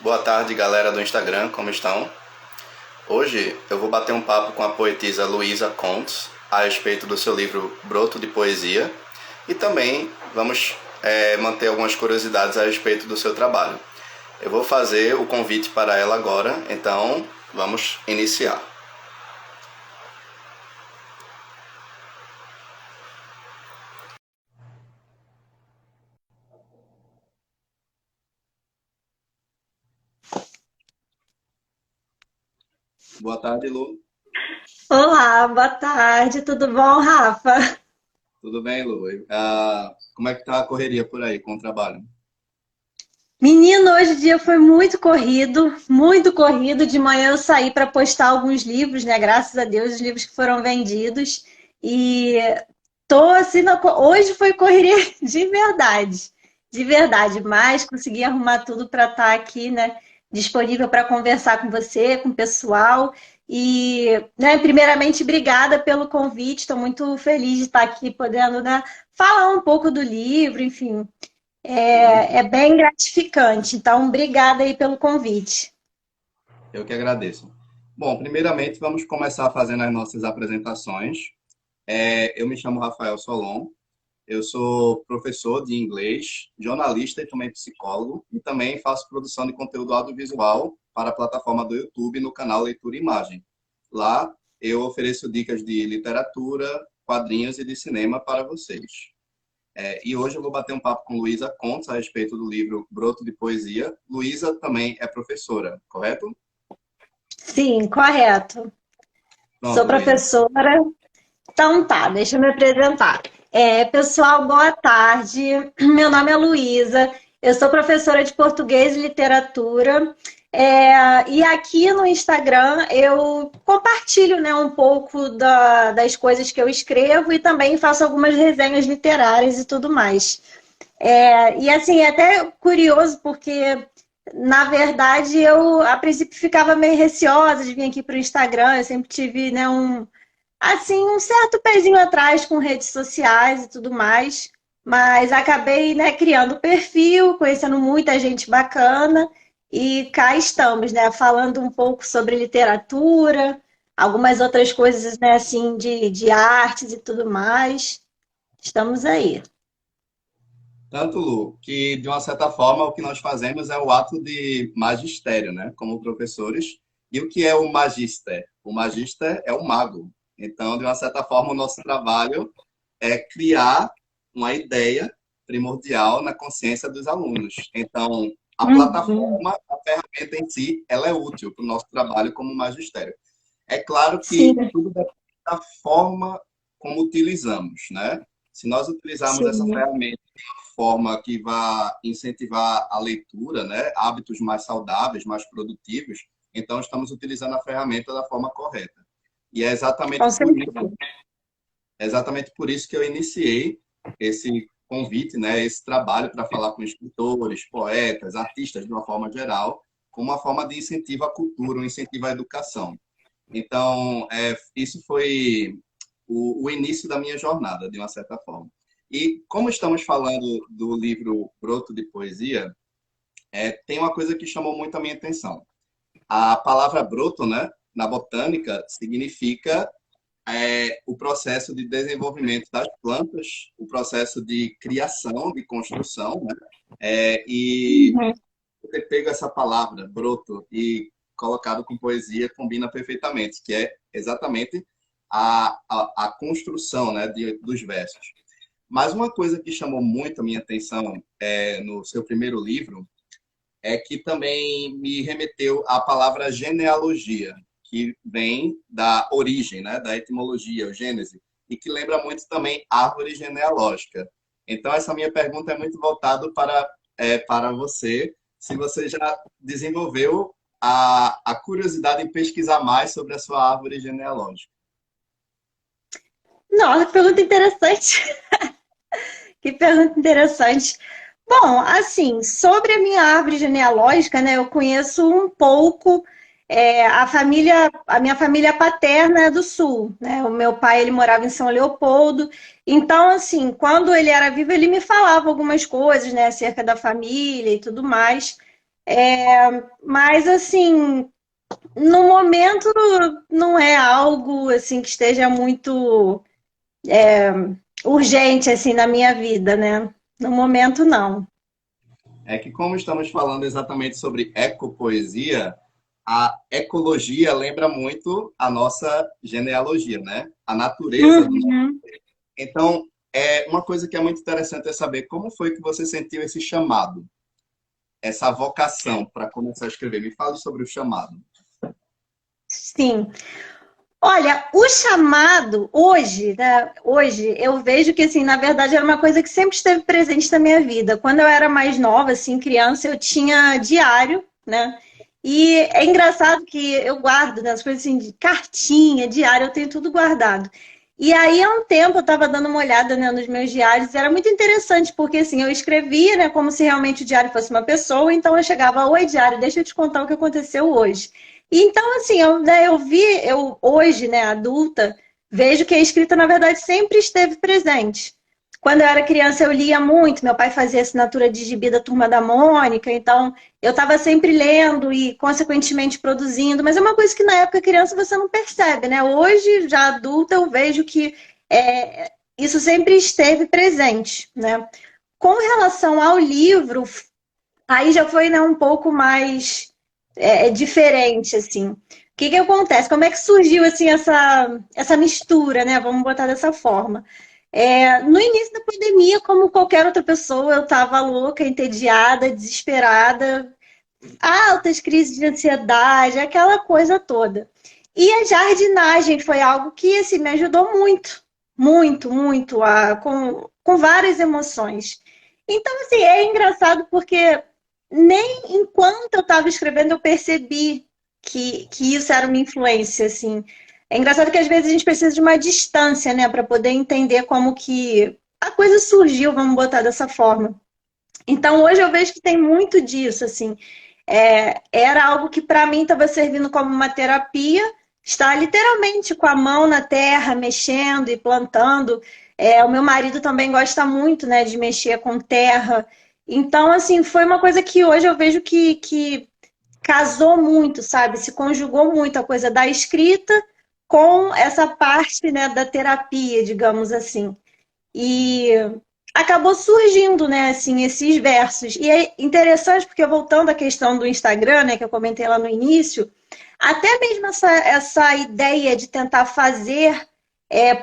Boa tarde, galera do Instagram, como estão? Hoje eu vou bater um papo com a poetisa Luísa Contes a respeito do seu livro Broto de Poesia e também vamos manter algumas curiosidades a respeito do seu trabalho. Eu vou fazer o convite para ela agora, então vamos iniciar. Boa tarde, Lu. Olá, boa tarde, tudo bom, Rafa? Tudo bem, Lu? Como é que tá a correria por aí com o trabalho? Menino, hoje o dia foi muito corrido, muito corrido. De manhã eu saí para postar alguns livros, né? Graças a Deus, os livros que foram vendidos. E tô assim, hoje foi correria de verdade, mas consegui arrumar tudo para estar aqui, né? Disponível para conversar com você, com o pessoal. E, né, primeiramente, obrigada pelo convite. Estou muito feliz de estar aqui podendo, né, falar um pouco do livro, enfim. É bem gratificante. Então, obrigada aí pelo convite. Eu que agradeço. Bom, primeiramente vamos começar fazendo as nossas apresentações. Eu me chamo Rafael Solon, eu sou professor de inglês, jornalista e também psicólogo, e também faço produção de conteúdo audiovisual para a plataforma do YouTube no canal Leitura e Imagem. Lá eu ofereço dicas de literatura, quadrinhos e de cinema para vocês. E hoje eu vou bater um papo com Luísa Contes a respeito do livro Broto de Poesia. Luísa também é professora, correto? Sim, correto. Sou Pronto, Luísa. professora. Então tá, deixa eu me apresentar. Pessoal, boa tarde. Meu nome é Luísa, eu sou professora de português e literatura. E aqui no Instagram eu compartilho, né, um pouco das coisas que eu escrevo e também faço algumas resenhas literárias e tudo mais. E assim, é até curioso porque, na verdade, eu a princípio ficava meio receosa de vir aqui para o Instagram, eu sempre tive, né, assim, um certo pezinho atrás com redes sociais e tudo mais, mas acabei, né, criando perfil, conhecendo muita gente bacana e cá estamos, né, falando um pouco sobre literatura, algumas outras coisas, né, assim, de artes e tudo mais. Estamos aí. Tanto, Lu, que de uma certa forma o que nós fazemos é o ato de magistério, né? Como professores. E o que é o magister? O magister é o mago. Então, de uma certa forma, o nosso trabalho é criar uma ideia primordial na consciência dos alunos. Então, a Uhum. plataforma, a ferramenta em si, ela é útil para o nosso trabalho como magistério. É claro que Sim, tudo depende da forma como utilizamos, né? Se nós utilizarmos essa sim. ferramenta forma que vá incentivar a leitura, né? Hábitos mais saudáveis, mais produtivos, então estamos utilizando a ferramenta da forma correta. E Com certeza. é exatamente por isso que eu iniciei esse convite, né? Esse trabalho para falar com escritores, poetas, artistas de uma forma geral, como uma forma de incentivo à cultura, um incentivo à educação. Então, isso foi o início da minha jornada, de uma certa forma. E como estamos falando do livro Broto de Poesia, tem uma coisa que chamou muito a minha atenção. A palavra broto, né, na botânica, significa o processo de desenvolvimento das plantas, o processo de criação, de construção, né? E Uhum. ter pego essa palavra, broto, e colocado com poesia, combina perfeitamente, que é exatamente a construção, né, dos versos. Mas uma coisa que chamou muito a minha atenção no seu primeiro livro é que também me remeteu à palavra genealogia, que vem da origem, né, da etimologia, o gênese, e que lembra muito também árvore genealógica. Então, essa minha pergunta é muito voltada para você, se você já desenvolveu a curiosidade em pesquisar mais sobre a sua árvore genealógica. Nossa, pergunta interessante. Que pergunta interessante. Bom, assim, sobre a minha árvore genealógica, né, eu conheço um pouco. A minha família paterna é do Sul, né? O meu pai, ele morava em São Leopoldo. Então, assim, quando ele era vivo, ele me falava algumas coisas, né, acerca da família e tudo mais. Mas, assim, no momento não é algo assim que esteja muito urgente assim na minha vida, né? No momento não. É que como estamos falando exatamente sobre ecopoesia, a ecologia lembra muito a nossa genealogia, né? A natureza do nosso. Uhum. Então, uma coisa que é muito interessante é saber como foi que você sentiu esse chamado, essa vocação para começar a escrever. Me fale sobre o chamado. Sim. Olha, o chamado hoje, né? Hoje eu vejo que assim, na verdade, era uma coisa que sempre esteve presente na minha vida. Quando eu era mais nova, assim, criança, eu tinha diário, né? E é engraçado que eu guardo, né, as coisas assim, de cartinha, diário, eu tenho tudo guardado. E aí, há um tempo, eu estava dando uma olhada, né, nos meus diários, e era muito interessante, porque assim, eu escrevia, né, como se realmente o diário fosse uma pessoa, então eu chegava, oi, diário, deixa eu te contar o que aconteceu hoje. E então, assim, eu hoje, né, adulta, vejo que a escrita, na verdade, sempre esteve presente. Quando eu era criança, eu lia muito, meu pai fazia assinatura de gibi da Turma da Mônica, então eu estava sempre lendo e, consequentemente, produzindo, mas é uma coisa que na época criança você não percebe, né? Hoje, já adulta, eu vejo que isso sempre esteve presente, né? Com relação ao livro, aí já foi, né, um pouco mais diferente, assim. O que que acontece? Como é que surgiu, assim, essa mistura, né? Vamos botar dessa forma. No início da pandemia, como qualquer outra pessoa, eu estava louca, entediada, desesperada, altas crises de ansiedade, aquela coisa toda. E a jardinagem foi algo que, assim, me ajudou muito, muito, muito, com várias emoções. Então, assim, é engraçado porque nem enquanto eu estava escrevendo eu percebi que isso era uma influência, assim. É engraçado que às vezes a gente precisa de uma distância, né, para poder entender como que a coisa surgiu, vamos botar dessa forma. Então, hoje eu vejo que tem muito disso, assim. Era algo que para mim estava servindo como uma terapia, estar literalmente com a mão na terra, mexendo e plantando. O meu marido também gosta muito, né, de mexer com terra. Então, assim, foi uma coisa que hoje eu vejo que casou muito, sabe? Se conjugou muito a coisa da escrita com essa parte, né, da terapia, digamos assim. E acabou surgindo, né, assim, esses versos. E é interessante porque, voltando à questão do Instagram, né, que eu comentei lá no início, até mesmo essa ideia de tentar fazer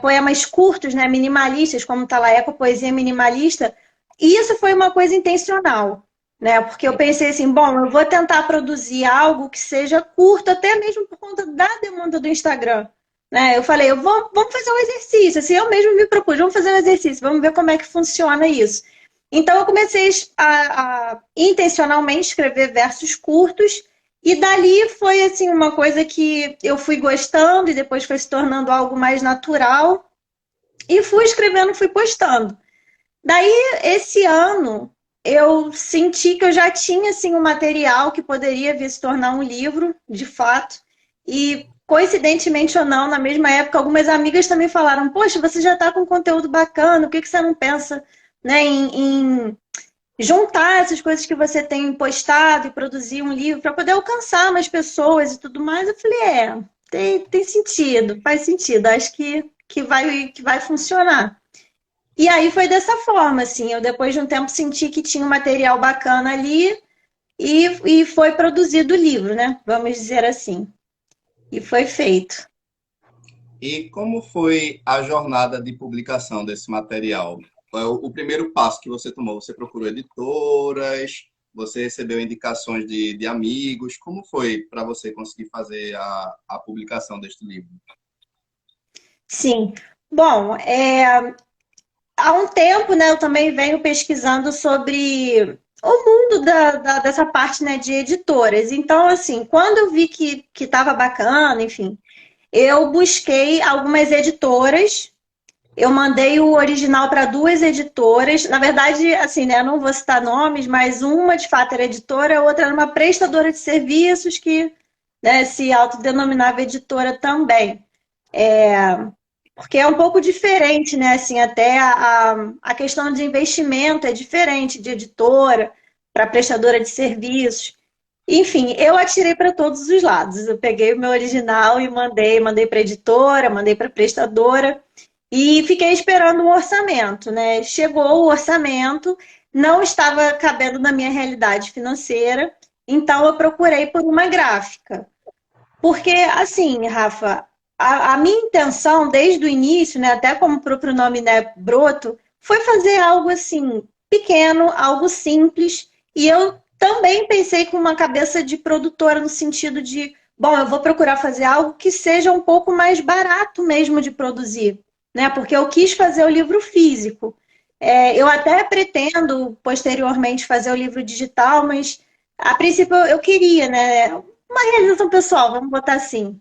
poemas curtos, né, minimalistas, como está lá, ecopoesia minimalista, isso foi uma coisa intencional, né, porque eu pensei assim, bom, eu vou tentar produzir algo que seja curto, até mesmo por conta da demanda do Instagram. Né? Eu falei, vamos fazer um exercício, assim, eu mesmo me propus, vamos fazer um exercício, vamos ver como é que funciona isso. Então eu comecei a intencionalmente escrever versos curtos e dali foi assim uma coisa que eu fui gostando e depois foi se tornando algo mais natural e fui escrevendo, fui postando. Daí esse ano eu senti que eu já tinha assim um material que poderia vir se tornar um livro, de fato. E coincidentemente ou não, na mesma época, algumas amigas também falaram: Poxa, você já está com conteúdo bacana, por que você não pensa, né, em juntar essas coisas que você tem postado e produzir um livro para poder alcançar mais pessoas e tudo mais? Eu falei: tem sentido, faz sentido, acho que vai funcionar. E aí foi dessa forma, assim, eu depois de um tempo senti que tinha um material bacana ali e foi produzido o livro, né? Vamos dizer assim. E foi feito. E como foi a jornada de publicação desse material? Qual é o primeiro passo que você tomou? Você procurou editoras? Você recebeu indicações de amigos? Como foi para você conseguir fazer a publicação deste livro? Sim. Bom, há um tempo, né, eu também venho pesquisando sobre o mundo dessa parte, né, de editoras. Então, assim, quando eu vi que estava bacana, enfim, eu busquei algumas editoras. Eu mandei o original para duas editoras. Na verdade, assim, né, eu não vou citar nomes, mas uma de fato era editora, a outra era uma prestadora de serviços que, né, se autodenominava editora também. Porque é um pouco diferente, né? Assim, até a questão de investimento é diferente de editora para prestadora de serviços. Enfim, eu atirei para todos os lados. Eu peguei o meu original e mandei para editora, mandei para prestadora e fiquei esperando um orçamento, né? Chegou o orçamento, não estava cabendo na minha realidade financeira, então eu procurei por uma gráfica. Porque, assim, Rafa, a minha intenção desde o início, né, até como o próprio nome, né, Broto, foi fazer algo assim, pequeno, algo simples, e eu também pensei com uma cabeça de produtora no sentido de, bom, eu vou procurar fazer algo que seja um pouco mais barato mesmo de produzir, né? Porque eu quis fazer o livro físico. Eu até pretendo posteriormente fazer o livro digital, mas a princípio eu queria, né? Uma realização pessoal, vamos botar assim.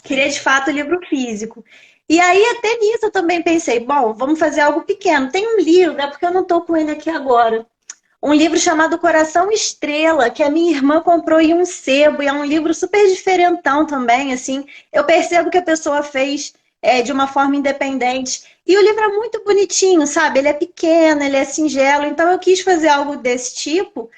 Queria de fato o livro físico. E aí, até nisso, eu também pensei, bom, vamos fazer algo pequeno. Tem um livro, né? Porque eu não estou com ele aqui agora. Um livro chamado Coração Estrela, que a minha irmã comprou em um sebo, e é um livro super diferentão também, assim. Eu percebo que a pessoa fez de uma forma independente. E o livro é muito bonitinho, sabe? Ele é pequeno, ele é singelo, então eu quis fazer algo desse tipo,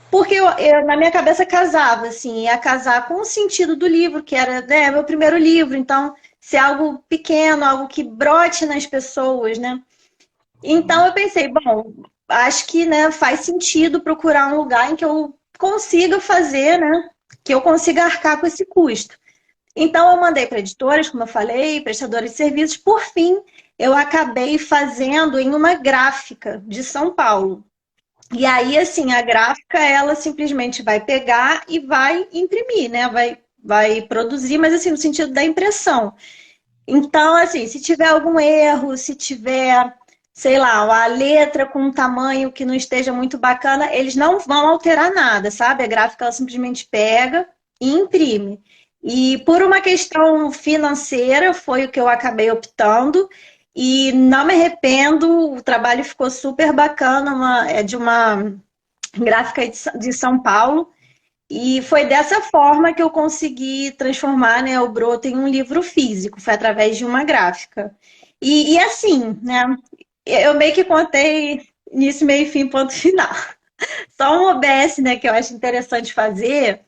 porque na minha cabeça casava, assim, ia casar com o sentido do livro, que era, né, meu primeiro livro, então, ser algo pequeno, algo que brote nas pessoas, né? Então eu pensei, bom, acho que, né, faz sentido procurar um lugar em que eu consiga fazer, né, que eu consiga arcar com esse custo. Então eu mandei para editoras, como eu falei, prestadores de serviços. Por fim, eu acabei fazendo em uma gráfica de São Paulo. E aí, assim, a gráfica, ela simplesmente vai pegar e vai imprimir, né? Vai produzir, mas assim, no sentido da impressão. Então, assim, se tiver algum erro, se tiver, sei lá, a letra com um tamanho que não esteja muito bacana, eles não vão alterar nada, sabe? A gráfica, ela simplesmente pega e imprime. E por uma questão financeira, foi o que eu acabei optando. E não me arrependo, o trabalho ficou super bacana, é de uma gráfica de São Paulo. E foi dessa forma que eu consegui transformar, né, o Broto em um livro físico, foi através de uma gráfica. E assim, né, eu meio que contei início, meio, fim, ponto final. Só um OBS, né, que eu acho interessante fazer.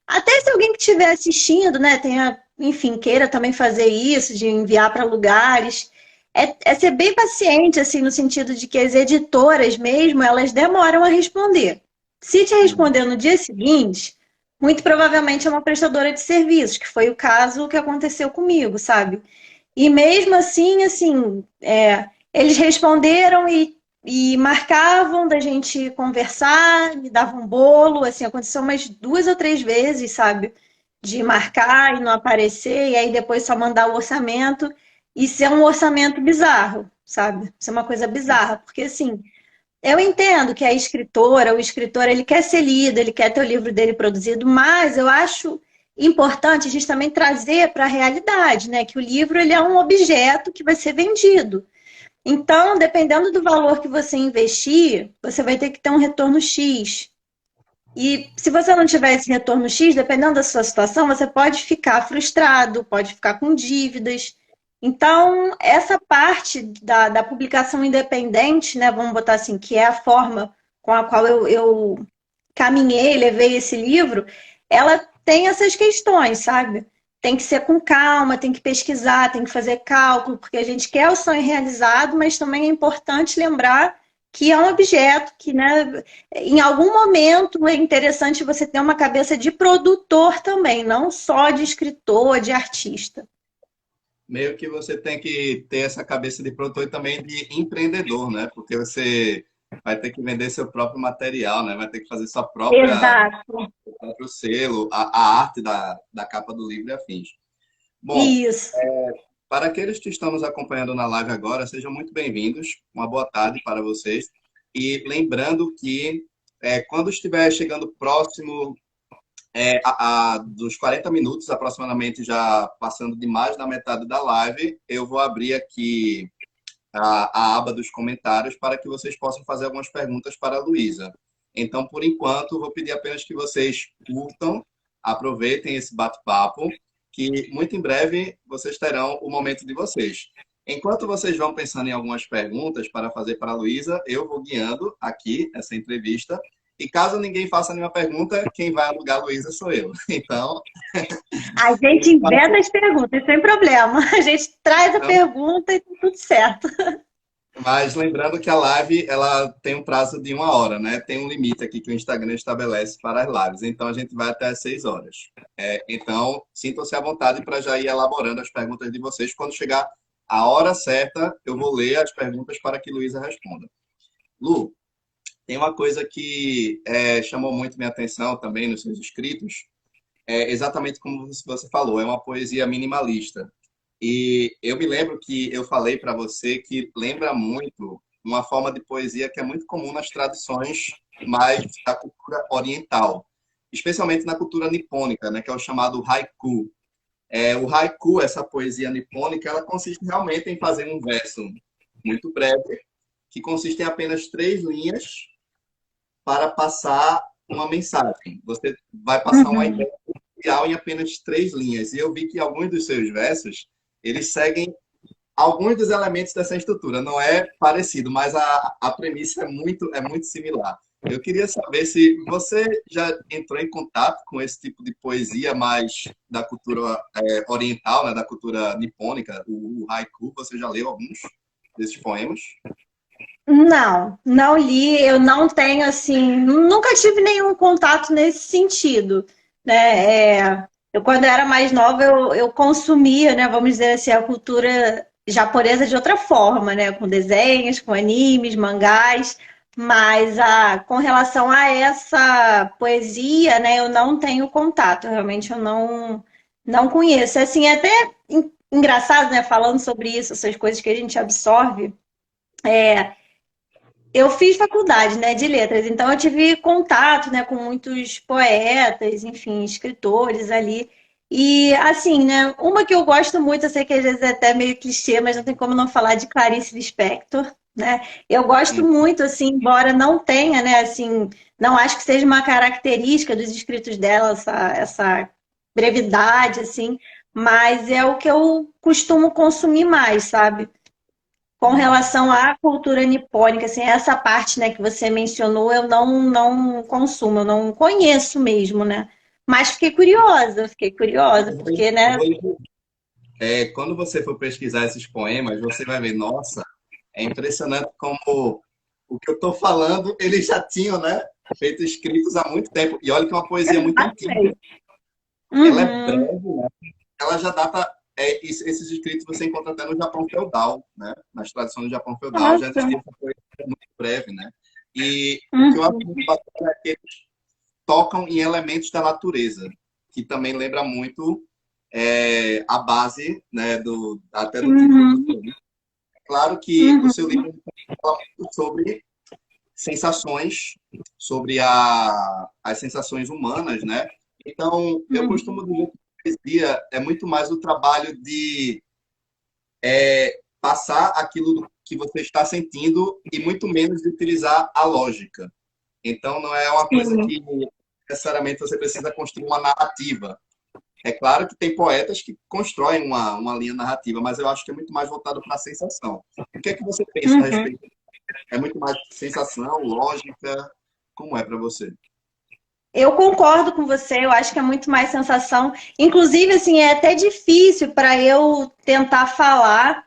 Até se alguém que estiver assistindo, né, tenha, enfim, queira também fazer isso, de enviar para lugares, é ser bem paciente, assim, no sentido de que as editoras mesmo, elas demoram a responder. Se te responder no dia seguinte, muito provavelmente é uma prestadora de serviços, que foi o caso que aconteceu comigo, sabe? E mesmo assim, eles responderam e marcavam da gente conversar, me davam um bolo, assim, aconteceu umas 2 ou 3 vezes, sabe? De marcar e não aparecer, e aí depois só mandar o orçamento, e ser um orçamento bizarro, sabe? Ser uma coisa bizarra, porque assim, eu entendo que a escritora, o escritor, ele quer ser lido, ele quer ter o livro dele produzido, mas eu acho importante a gente também trazer para a realidade, né? Que o livro ele é um objeto que vai ser vendido. Então, dependendo do valor que você investir, você vai ter que ter um retorno X. E se você não tiver esse retorno X, dependendo da sua situação, você pode ficar frustrado, pode ficar com dívidas. Então, essa parte da publicação independente, né, vamos botar assim, que é a forma com a qual eu caminhei, levei esse livro, ela tem essas questões, sabe? Tem que ser com calma, tem que pesquisar, tem que fazer cálculo, porque a gente quer o sonho realizado, mas também é importante lembrar que é um objeto que, né, em algum momento é interessante você ter uma cabeça de produtor também, não só de escritor, de artista. Meio que você tem que ter essa cabeça de produtor e também de empreendedor, né? Porque você vai ter que vender seu próprio material, né? Vai ter que fazer sua própria Exato. seu próprio selo, a arte da capa do livro e afins. Bom, Isso. para aqueles que estão nos acompanhando na live agora, sejam muito bem-vindos. Uma boa tarde para vocês. E lembrando que quando estiver chegando próximo dos 40 minutos, aproximadamente, já passando de mais da metade da live, eu vou abrir aqui a aba dos comentários para que vocês possam fazer algumas perguntas para a Luísa. Então, por enquanto, vou pedir apenas que vocês curtam, aproveitem esse bate-papo, que muito em breve vocês terão o momento de vocês. Enquanto vocês vão pensando em algumas perguntas para fazer para a Luísa, eu vou guiando aqui essa entrevista E caso ninguém faça nenhuma pergunta, quem vai alugar a Luísa sou eu. Então, A gente inventa as perguntas, sem problema. A gente traz a pergunta e tá tudo certo. mas lembrando que a live ela tem um prazo de 1 hora, né? Tem um limite aqui que o Instagram estabelece para as lives. Então a gente vai até às 6 horas. Então, sintam-se à vontade para já ir elaborando as perguntas de vocês. Quando chegar a hora certa, eu vou ler as perguntas para que Luísa responda. Lu, tem uma coisa que chamou muito minha atenção também nos seus escritos, exatamente como você falou, é uma poesia minimalista. E eu me lembro que eu falei para você que lembra muito uma forma de poesia que é muito comum nas tradições mais da cultura oriental, especialmente na cultura nipônica, né, que é o chamado haiku. O haiku, essa poesia nipônica, ela consiste realmente em fazer um verso muito breve, que consiste em apenas 3 linhas para passar uma mensagem. Você vai passar uma ideia em apenas 3 linhas. E eu vi que alguns dos seus versos, eles seguem alguns dos elementos dessa estrutura. Não é parecido, mas a premissa é muito similar. Eu queria saber se você já entrou em contato com esse tipo de poesia mais da cultura oriental, né, da cultura nipônica, o haiku. Você já leu alguns desses poemas? Não, não li, eu não tenho assim, nunca tive nenhum contato nesse sentido, né? Eu quando era mais nova eu consumia, né? Vamos dizer assim, a cultura japonesa de outra forma, né? Com desenhos, com animes, mangás, mas com relação a essa poesia, né? Eu não tenho contato, realmente eu não conheço. Assim, é até engraçado, né? Falando sobre isso, essas coisas que a gente absorve. Eu fiz faculdade, né, de letras, então eu tive contato, né, com muitos poetas, enfim, escritores ali. E assim, né, uma que eu gosto muito, eu sei que às vezes é até meio clichê, mas não tem como não falar de Clarice Lispector, né? Eu gosto muito, assim, embora não tenha, né, assim, não acho que seja uma característica dos escritos dela, essa brevidade, assim, mas é o que eu costumo consumir mais, sabe? Com relação à cultura nipônica, assim, essa parte, né, que você mencionou, eu não consumo, eu não conheço mesmo, né? Mas fiquei curiosa, porque, né? Quando você for pesquisar esses poemas, você vai ver, nossa, é impressionante como o que eu estou falando, eles já tinham, né, feito escritos há muito tempo. E olha que é uma poesia muito antiga. Ela é Uhum, breve, né? Ela já data. Esses escritos você encontra até no Japão feudal, né? Nas tradições do Japão feudal já nossa, existia essa poesia muito breve, né? E o que eu acho uhum, muito bacana é que eles tocam em elementos da natureza, que também lembra muito a base, né, até do título do uhum, seu livro. Claro que o seu uhum, livro fala muito sobre sensações, sobre as sensações humanas, né? Então, eu uhum, costumo dizer que a poesia é muito mais o trabalho de passar aquilo que você está sentindo e muito menos de utilizar a lógica. Então, não é uma coisa sim, que necessariamente você precisa construir uma narrativa. É claro que tem poetas que constroem uma linha narrativa, mas eu acho que é muito mais voltado para a sensação. O que é que você pensa a uhum. respeito? É muito mais sensação, lógica? Como é para você? Eu concordo com você, eu acho que é muito mais sensação. Inclusive, assim, é até difícil para eu tentar falar,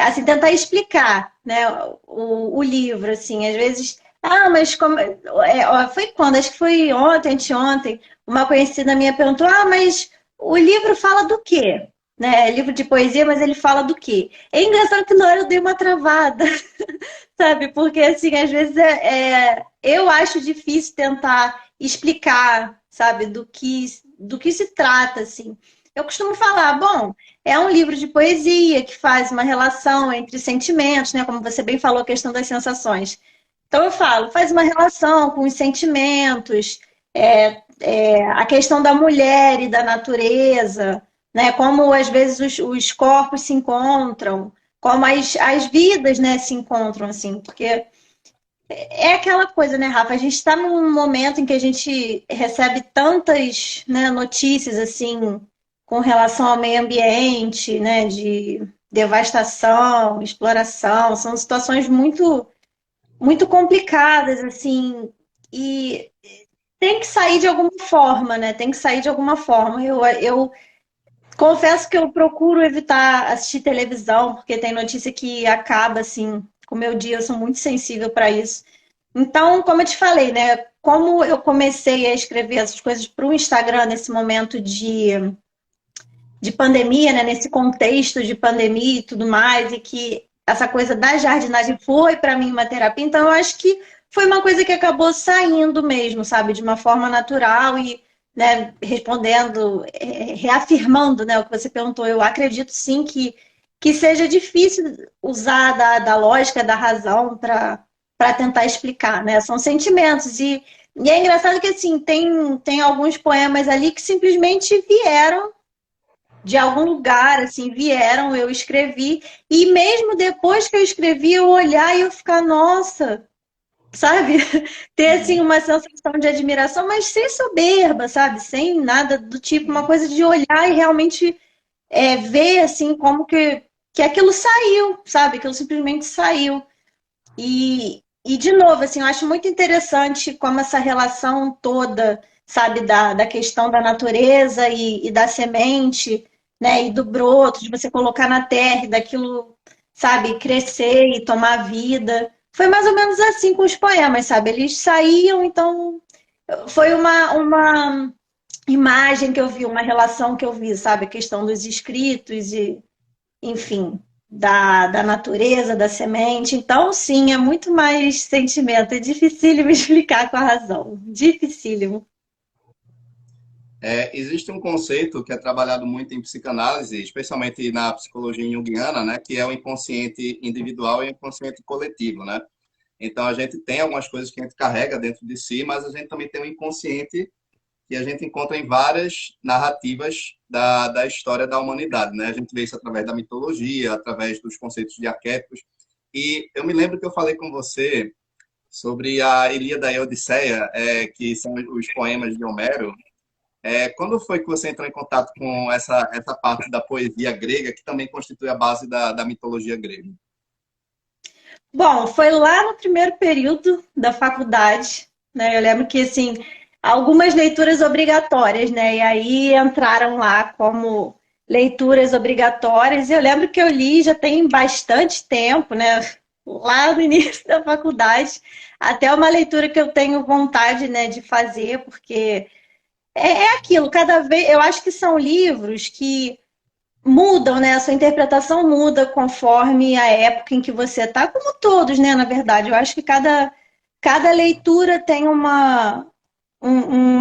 assim, tentar explicar, né, o livro, assim, às vezes. Ah, mas como. Ó, foi quando? Acho que foi ontem, anteontem, uma conhecida minha perguntou: ah, mas o livro fala do quê? Né, é livro de poesia, mas ele fala do quê? É engraçado que na hora eu dei uma travada, sabe? Porque, assim, às vezes eu acho difícil tentar explicar, sabe, do que se trata, assim. Eu costumo falar, bom, é um livro de poesia que faz uma relação entre sentimentos, né? Como você bem falou, a questão das sensações. Então eu falo, faz uma relação com os sentimentos, a questão da mulher e da natureza, né? Como às vezes os corpos se encontram, como as vidas, né, se encontram, assim, porque é aquela coisa, né, Rafa? A gente está num momento em que a gente recebe tantas, né, notícias assim com relação ao meio ambiente, né, de devastação, exploração, são situações muito, muito complicadas, assim. e tem que sair de alguma forma, né? Tem que sair de alguma forma. Eu confesso que eu procuro evitar assistir televisão, porque tem notícia que acaba assim com o meu dia, eu sou muito sensível para isso. Então, como eu te falei, né? Como eu comecei a escrever essas coisas para o Instagram nesse momento de pandemia, né? Nesse contexto de pandemia e tudo mais, e que essa coisa da jardinagem foi para mim uma terapia, então eu acho que foi uma coisa que acabou saindo mesmo, sabe? De uma forma natural e, né, respondendo, reafirmando, né, o que você perguntou, eu acredito sim que seja difícil usar da lógica, da razão para tentar explicar, né? São sentimentos e é engraçado que assim tem alguns poemas ali que simplesmente vieram de algum lugar, assim, vieram, eu escrevi, e mesmo depois que eu escrevi, eu olhar e eu ficar, nossa, sabe? Ter, assim, uma sensação de admiração, mas sem soberba, sabe? Sem nada do tipo, uma coisa de olhar e realmente ver, assim, como que aquilo saiu, sabe? Aquilo simplesmente saiu. E, de novo, assim, eu acho muito interessante como essa relação toda, sabe, da questão da natureza e da semente, né, e do broto, de você colocar na terra e daquilo, sabe, crescer e tomar vida. Foi mais ou menos assim com os poemas, sabe? Eles saíam, então foi uma imagem que eu vi, uma relação que eu vi, sabe? A questão dos escritos e enfim, da natureza, da semente. Então, sim, é muito mais sentimento. É dificílimo explicar com a razão. Dificílimo. Existe um conceito que é trabalhado muito em psicanálise, especialmente na psicologia junguiana, né, que é o inconsciente individual e o inconsciente coletivo, né? Então, a gente tem algumas coisas que a gente carrega dentro de si, mas a gente também tem um inconsciente que a gente encontra em várias narrativas da história da humanidade, né? A gente vê isso através da mitologia, através dos conceitos de arquétipos. E eu me lembro que eu falei com você sobre a Ilíada e a Odisseia, que são os poemas de Homero. Quando foi que você entrou em contato com essa parte da poesia grega, que também constitui a base da mitologia grega? Bom, foi lá no primeiro período da faculdade, né? Eu lembro que, assim, algumas leituras obrigatórias, né? E aí entraram lá como leituras obrigatórias. E eu lembro que eu li já tem bastante tempo, né? Lá no início da faculdade, até uma leitura que eu tenho vontade, né, de fazer, porque é aquilo, cada vez, eu acho que são livros que mudam, né? A sua interpretação muda conforme a época em que você está, como todos, né? Na verdade, eu acho que cada leitura tem uma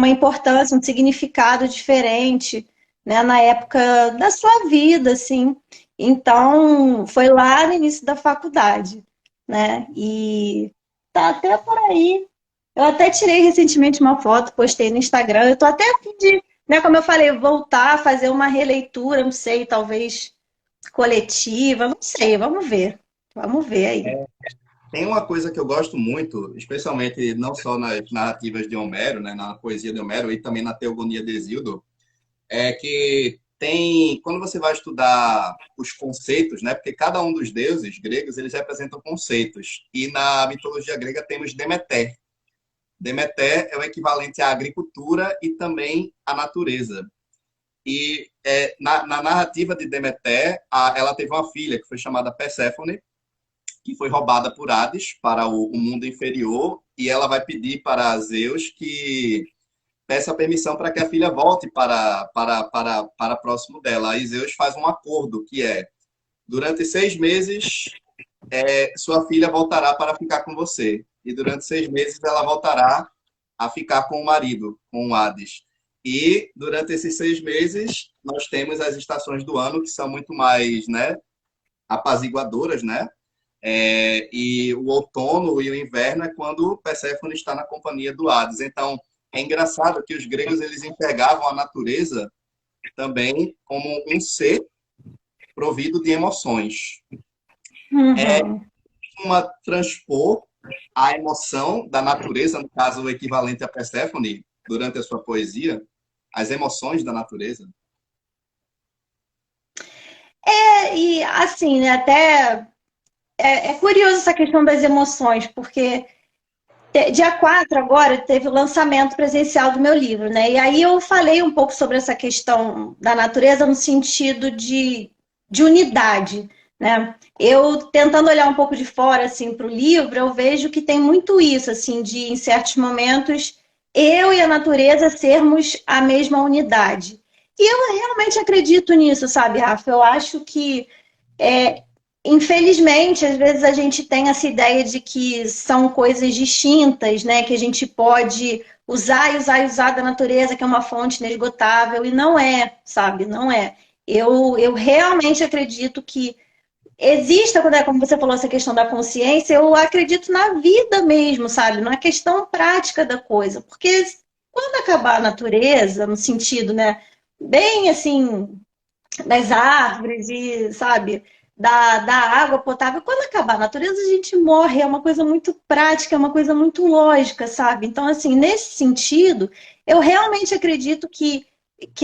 importância, um significado diferente, né? Na época da sua vida, assim. Então, foi lá no início da faculdade, né? E tá até por aí. Eu até tirei recentemente uma foto, postei no Instagram. Eu tô até a fim de, né, como eu falei, voltar a fazer uma releitura, não sei, talvez coletiva, não sei, vamos ver. Vamos ver aí. Tem uma coisa que eu gosto muito, especialmente não só nas narrativas de Homero, né, na poesia de Homero e também na Teogonia de Hesíodo, é que tem, quando você vai estudar os conceitos, né, porque cada um dos deuses gregos, eles representam conceitos. E na mitologia grega temos Demeter. Demeter é o equivalente à agricultura e também à natureza. E na narrativa de Demeter, ela teve uma filha que foi chamada Perséfone, que foi roubada por Hades para o mundo inferior, e ela vai pedir para Zeus que peça permissão para que a filha volte para próximo dela. Aí Zeus faz um acordo, que é, durante 6 meses, sua filha voltará para ficar com você. E durante 6 meses ela voltará a ficar com o marido, com o Hades. E durante esses 6 meses, nós temos as estações do ano que são muito mais, né, apaziguadoras, né? E o outono e o inverno é quando Perséfone está na companhia do Hades. Então, é engraçado que os gregos eles enxergavam a natureza também como um ser provido de emoções. Uhum. Uma transpor a emoção da natureza, no caso o equivalente a Perséfone, durante a sua poesia, as emoções da natureza. E assim, né, até é curioso essa questão das emoções, porque Dia 4 agora teve o lançamento presencial do meu livro, né? E aí eu falei um pouco sobre essa questão da natureza no sentido de unidade, né? Eu tentando olhar um pouco de fora assim para o livro, eu vejo que tem muito isso, assim, de em certos momentos eu e a natureza sermos a mesma unidade. E eu realmente acredito nisso, sabe, Rafa? Eu acho que é, infelizmente, às vezes a gente tem essa ideia de que são coisas distintas, né? Que a gente pode usar e usar e usar da natureza, que é uma fonte inesgotável, e não é, sabe? Não é. Eu realmente acredito que exista, como você falou, essa questão da consciência, eu acredito na vida mesmo, sabe? Na questão prática da coisa. Porque quando acabar a natureza, no sentido, né? Bem assim, das árvores e, sabe, da água potável. Quando acabar a natureza, a gente morre. É uma coisa muito prática, é uma coisa muito lógica, sabe? Então, assim, nesse sentido, eu realmente acredito que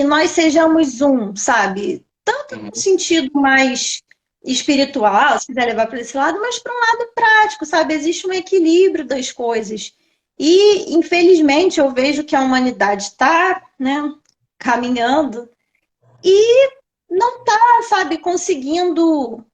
nós sejamos um, sabe? Tanto no Uhum. sentido mais espiritual, se quiser levar para esse lado, mas para um lado prático, sabe? Existe um equilíbrio das coisas. E, infelizmente, eu vejo que a humanidade está, né, caminhando e não está, sabe, conseguindo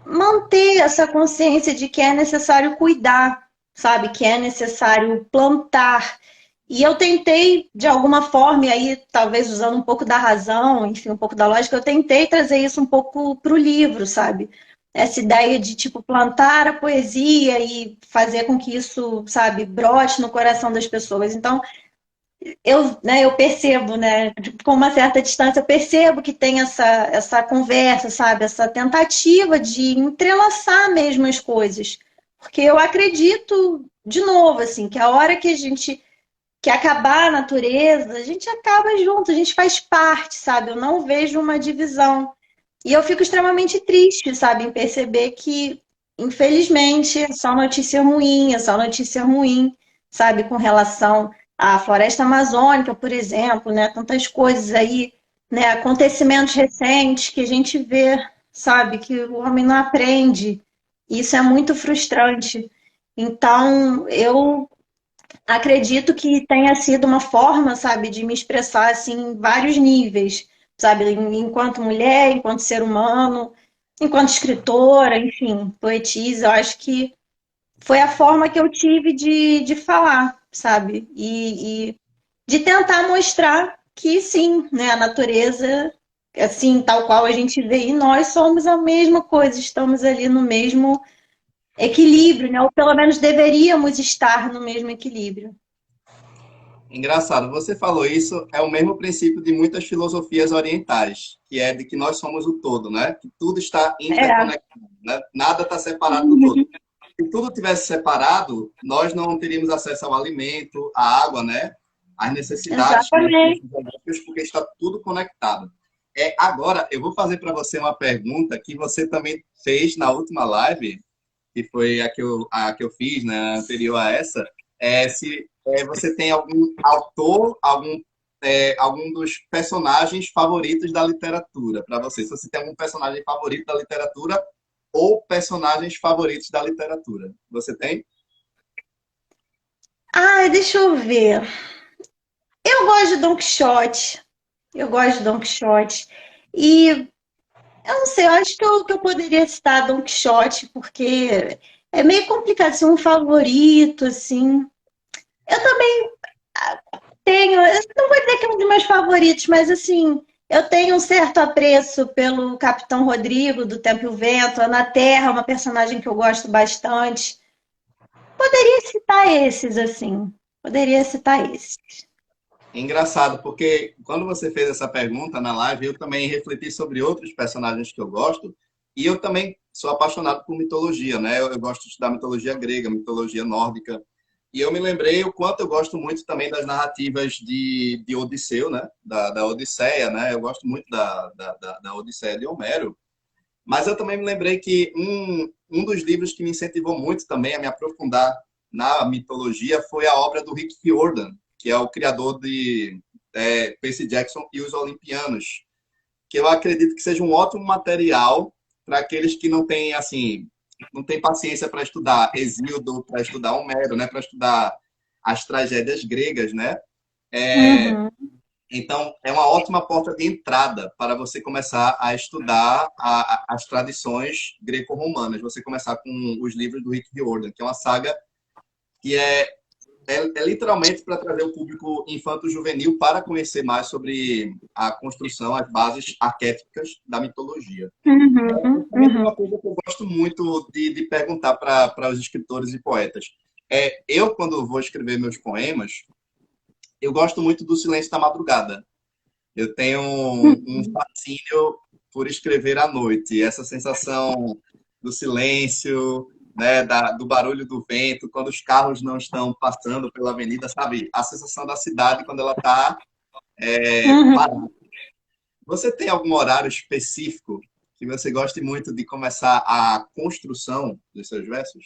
manter essa consciência de que é necessário cuidar, sabe, que é necessário plantar. E eu tentei, de alguma forma, e aí talvez usando um pouco da razão, enfim, um pouco da lógica, eu tentei trazer isso um pouco para o livro, sabe? Essa ideia de, tipo, plantar a poesia e fazer com que isso, sabe, brote no coração das pessoas. Então, eu percebo, né, com uma certa distância, eu percebo que tem essa conversa, sabe, essa tentativa de entrelaçar mesmo as coisas. Porque eu acredito, de novo, assim, que a hora que a gente que acabar a natureza, a gente acaba junto, a gente faz parte, sabe? Eu não vejo uma divisão. E eu fico extremamente triste, sabe, em perceber que, infelizmente, é só notícia ruim, é só notícia ruim, sabe, com relação à floresta amazônica, por exemplo, né? Tantas coisas aí, né? Acontecimentos recentes que a gente vê, sabe, que o homem não aprende. E isso é muito frustrante. Então, eu acredito que tenha sido uma forma, sabe, de me expressar assim em vários níveis, sabe, enquanto mulher, enquanto ser humano, enquanto escritora, enfim, poetisa. Eu acho que foi a forma que eu tive de falar, sabe, e de tentar mostrar que sim, né, a natureza, assim, tal qual a gente vê, e nós somos a mesma coisa, estamos ali no mesmo equilíbrio, né, ou pelo menos deveríamos estar no mesmo equilíbrio. Engraçado, você falou isso, é o mesmo princípio de muitas filosofias orientais, que é de que nós somos o todo, né? Que tudo está É. interconectado, né? Nada está separado do todo. Uhum. Se tudo tivesse separado, nós não teríamos acesso ao alimento, à água, né? Às necessidades Exatamente. fisiológicas, porque está tudo conectado. Agora, eu vou fazer para você uma pergunta que você também fez na última live, que foi a que eu fiz, né, anterior a essa, se você tem algum autor, algum dos personagens favoritos da literatura para você. Se você tem algum personagem favorito da literatura ou personagens favoritos da literatura. Você tem? Ah, deixa eu ver. Eu gosto de Don Quixote. Eu gosto de Don Quixote. E eu não sei, eu acho que eu poderia citar Don Quixote, porque é meio complicado ser um favorito, assim. Eu também tenho, eu não vou dizer que é um dos meus favoritos, mas assim, eu tenho um certo apreço pelo Capitão Rodrigo, do Tempo e o Vento, Ana Terra, uma personagem que eu gosto bastante. Poderia citar esses, assim. Poderia citar esses. Engraçado, porque quando você fez essa pergunta na live, eu também refleti sobre outros personagens que eu gosto, e eu também sou apaixonado por mitologia, né? Eu gosto de estudar mitologia grega, mitologia nórdica, e eu me lembrei o quanto eu gosto muito também das narrativas de Odisseu, né? Da Odisseia, né? Eu gosto muito da Odisseia de Homero, mas eu também me lembrei que um dos livros que me incentivou muito também a me aprofundar na mitologia foi a obra do Rick Riordan, que é o criador de Percy Jackson e os Olimpianos, que eu acredito que seja um ótimo material para aqueles que não têm assim não tem paciência para estudar Hesíodo, para estudar Homero, né? Para estudar as tragédias gregas, né? Uhum. Então, é uma ótima porta de entrada para você começar a estudar as tradições greco-romanas. Você começar com os livros do Rick Riordan, que é uma saga que é literalmente para trazer o público infanto-juvenil para conhecer mais sobre a construção, as bases arquétipicas da mitologia. Uhum. Também tem Uhum. uma coisa que eu gosto muito de perguntar para os escritores e poetas. Eu, quando vou escrever meus poemas, eu gosto muito do silêncio da madrugada. Eu tenho um fascínio por escrever à noite. Essa sensação do silêncio, né, do barulho do vento, quando os carros não estão passando pela avenida, sabe? A sensação da cidade quando ela está Uhum. parada. Você tem algum horário específico que você goste muito de começar a construção dos seus versos?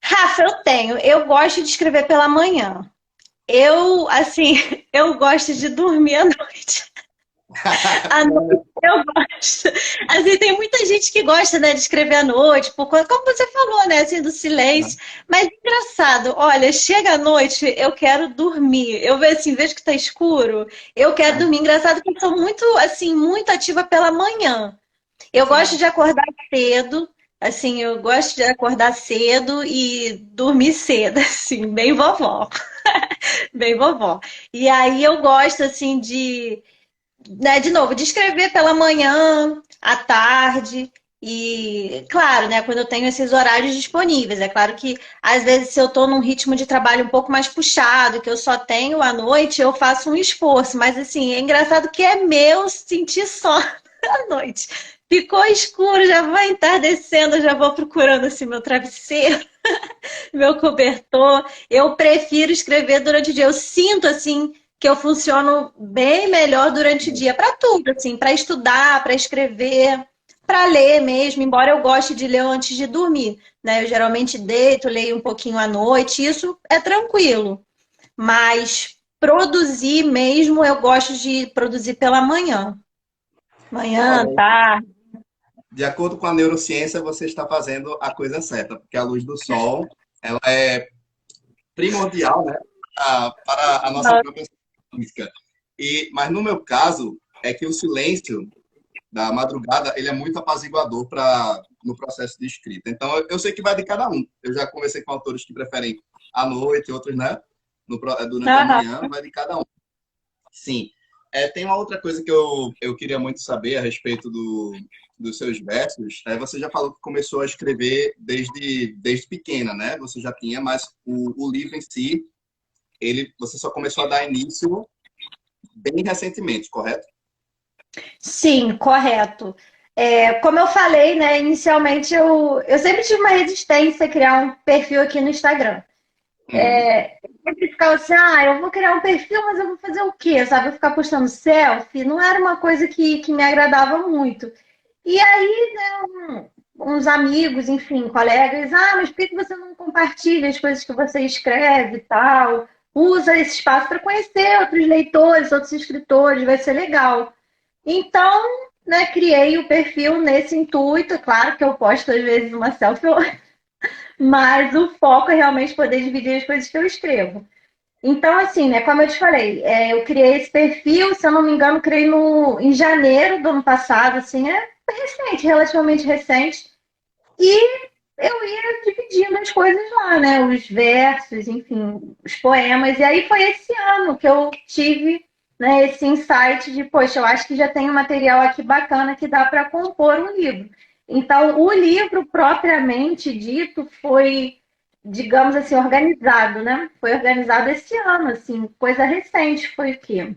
Rafa, eu tenho. Eu gosto de escrever pela manhã. Assim, eu gosto de dormir à noite. À noite eu gosto. Assim, tem muita gente que gosta, né, de escrever à noite, como você falou, né, assim, do silêncio. Mas engraçado, olha, chega à noite, eu quero dormir. Eu vejo assim, vejo que tá escuro, eu quero dormir. Engraçado que eu sou muito, assim, muito ativa pela manhã. Eu gosto Sim. de acordar cedo, assim, eu gosto de acordar cedo e dormir cedo, assim, bem vovó, bem vovó. E aí eu gosto, assim, né, de novo, de escrever pela manhã, à tarde. E, claro, né, quando eu tenho esses horários disponíveis. É claro que, às vezes, se eu estou num ritmo de trabalho um pouco mais puxado, que eu só tenho à noite, eu faço um esforço. Mas, assim, é engraçado que é meu sentir só à noite. Ficou escuro, já vai entardecendo, eu já vou procurando, assim, meu travesseiro, meu cobertor. Eu prefiro escrever durante o dia. Eu sinto, assim, que eu funciono bem melhor durante o dia para tudo, assim, para estudar, para escrever, para ler mesmo, embora eu goste de ler antes de dormir, né? Eu geralmente deito, leio um pouquinho à noite, isso é tranquilo. Mas produzir mesmo, eu gosto de produzir pela manhã. Manhã, Olha, tá? de acordo com a neurociência, você está fazendo a coisa certa, porque a luz do sol, ela é primordial, né, para a nossa própria física. Mas no meu caso, é que o silêncio da madrugada, ele é muito apaziguador no processo de escrita. Então, eu sei que vai de cada um. Eu já conversei com autores que preferem à noite, outros, né, durante a Aham. manhã, vai de cada um. Sim. Tem uma outra coisa que eu queria muito saber a respeito dos seus versos. Você já falou que começou a escrever desde pequena, né? Você já tinha, mas o livro em si, você só começou a dar início bem recentemente, correto? Sim, correto. Como eu falei, né, inicialmente eu sempre tive uma resistência a criar um perfil aqui no Instagram. Uhum. Eu sempre ficava assim, eu vou criar um perfil, mas eu vou fazer o quê? Sabe? Eu ficar postando selfie, não era uma coisa que me agradava muito. E aí, né, uns amigos, enfim, colegas, mas por que você não compartilha as coisas que você escreve e tal? Usa esse espaço para conhecer outros leitores, outros escritores, vai ser legal. Então, né, criei o perfil nesse intuito. Claro que eu posto às vezes uma selfie, mas o foco é realmente poder dividir as coisas que eu escrevo. Então, assim, né, como eu te falei, eu criei esse perfil, se eu não me engano, criei em janeiro do ano passado, assim, é recente, relativamente recente, e eu ia dividindo as coisas lá, né, os versos, enfim, os poemas, e aí foi esse ano que eu tive, né, esse insight de, poxa, eu acho que já tem um material aqui bacana que dá para compor um livro. Então, o livro propriamente dito foi, digamos assim, organizado, né? Foi organizado esse ano, assim, coisa recente, foi o quê?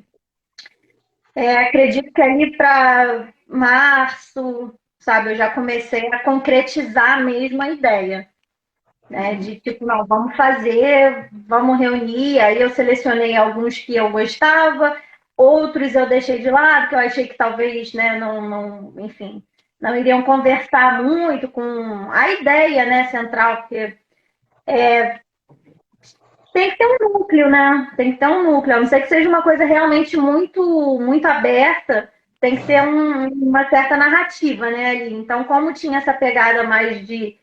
Acredito que ali para março, sabe, eu já comecei a concretizar mesmo a ideia, né? De tipo, não, vamos fazer, vamos reunir. Aí eu selecionei alguns que eu gostava, outros eu deixei de lado, que eu achei que talvez, né, enfim, não iriam conversar muito com a ideia, né, central, porque tem que ter um núcleo, né? Tem que ter um núcleo. A não ser que seja uma coisa realmente muito, muito aberta, tem que ter uma certa narrativa, né, ali. Então, como tinha essa pegada mais de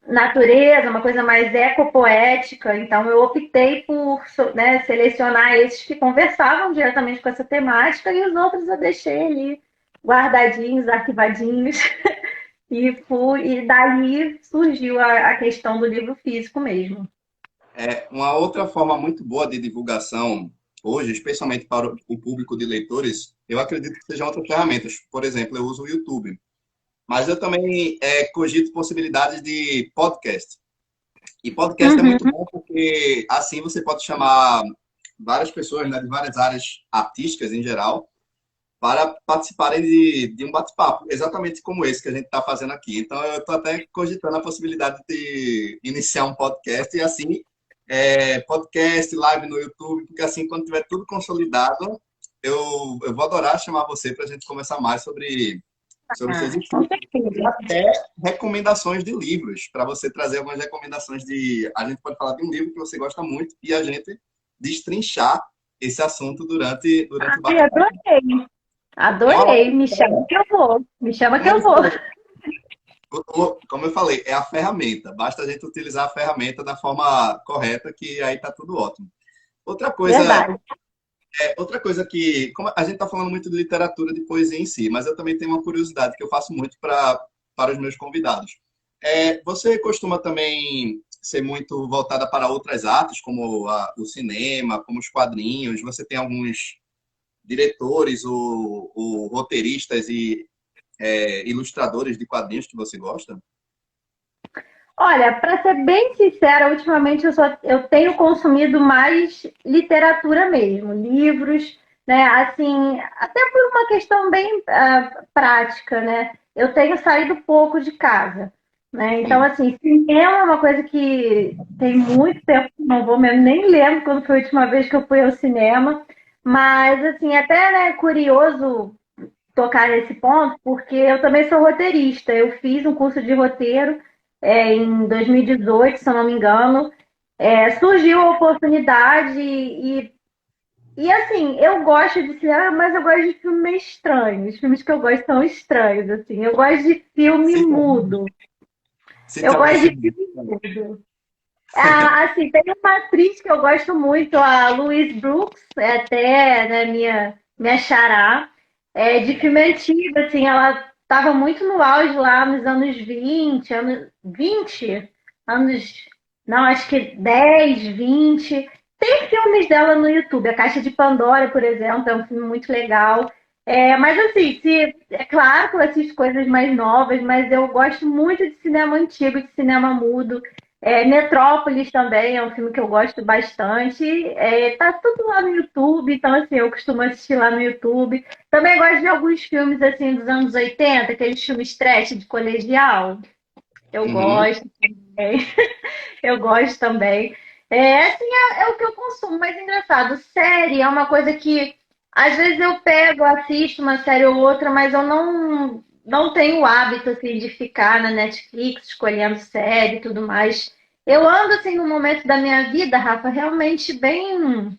natureza, uma coisa mais ecopoética, então eu optei por, né, selecionar esses que conversavam diretamente com essa temática e os outros eu deixei ali guardadinhos, arquivadinhos. E daí surgiu a questão do livro físico mesmo. Uma outra forma muito boa de divulgação hoje, especialmente para o público de leitores, eu acredito que sejam outras ferramentas. Por exemplo, eu uso o YouTube, mas eu também cogito possibilidades de podcast. E podcast é Uhum. muito bom porque assim você pode chamar várias pessoas, né, de várias áreas artísticas em geral para participarem de um bate-papo, exatamente como esse que a gente está fazendo aqui. Então, eu estou até cogitando a possibilidade de iniciar um podcast e assim, podcast, live no YouTube, porque assim, quando tiver tudo consolidado, eu vou adorar chamar você para a gente conversar mais sobre seus Com estudos e certeza. até recomendações de livros, para você trazer algumas recomendações de... A gente pode falar de um livro que você gosta muito e a gente destrinchar esse assunto durante o Ai, bate-papo. adorei. Uma Adorei. outra Me chama que eu vou. Me chama que como eu eu vou. falei, como eu falei, é a ferramenta. Basta a gente utilizar a ferramenta da forma correta, que aí está tudo ótimo. Outra coisa, Verdade. outra coisa que, como a gente está falando muito de literatura, de poesia em si, mas eu também tenho uma curiosidade que eu faço muito para os meus convidados. Você costuma também ser muito voltada para outras artes, como o cinema, como os quadrinhos? Você tem alguns diretores ou roteiristas e ilustradores de quadrinhos que você gosta? Olha, para ser bem sincera, ultimamente eu tenho consumido mais literatura mesmo, livros, né? Assim, até por uma questão bem prática, né? Eu tenho saído pouco de casa, né? Então, Sim. assim, cinema é uma coisa que tem muito tempo, não vou mesmo, nem lembro quando foi a última vez que eu fui ao cinema, mas, assim, até né, curioso tocar nesse ponto, porque eu também sou roteirista. Eu fiz um curso de roteiro em 2018, se eu não me engano. Surgiu a oportunidade e assim, eu gosto de cinema, mas eu gosto de filmes meio estranhos. Os filmes que eu gosto são estranhos, assim. Eu gosto de filme Cite, mudo. cite Eu algum gosto de filme. filme mudo. Assim, tem uma atriz que eu gosto muito, a Louise Brooks, é até né, minha xará, de filme antigo, assim, ela estava muito no auge lá nos anos 20 anos, não, acho que 10, 20. Tem filmes dela no YouTube, A Caixa de Pandora, por exemplo, é um filme muito legal. Mas assim, é claro que eu assisto coisas mais novas, mas eu gosto muito de cinema antigo, de cinema mudo. Metrópolis também é um filme que eu gosto bastante. Tá tudo lá no YouTube, então assim, eu costumo assistir lá no YouTube. Também gosto de alguns filmes assim dos anos 80, aqueles filmes trash de colegial. Eu Uhum. gosto também. Eu gosto também. Assim, é o que eu consumo, mas engraçado. Série é uma coisa que às vezes eu pego, assisto uma série ou outra, mas eu não tenho o hábito assim, de ficar na Netflix escolhendo série e tudo mais. Eu ando assim no momento da minha vida, Rafa, realmente bem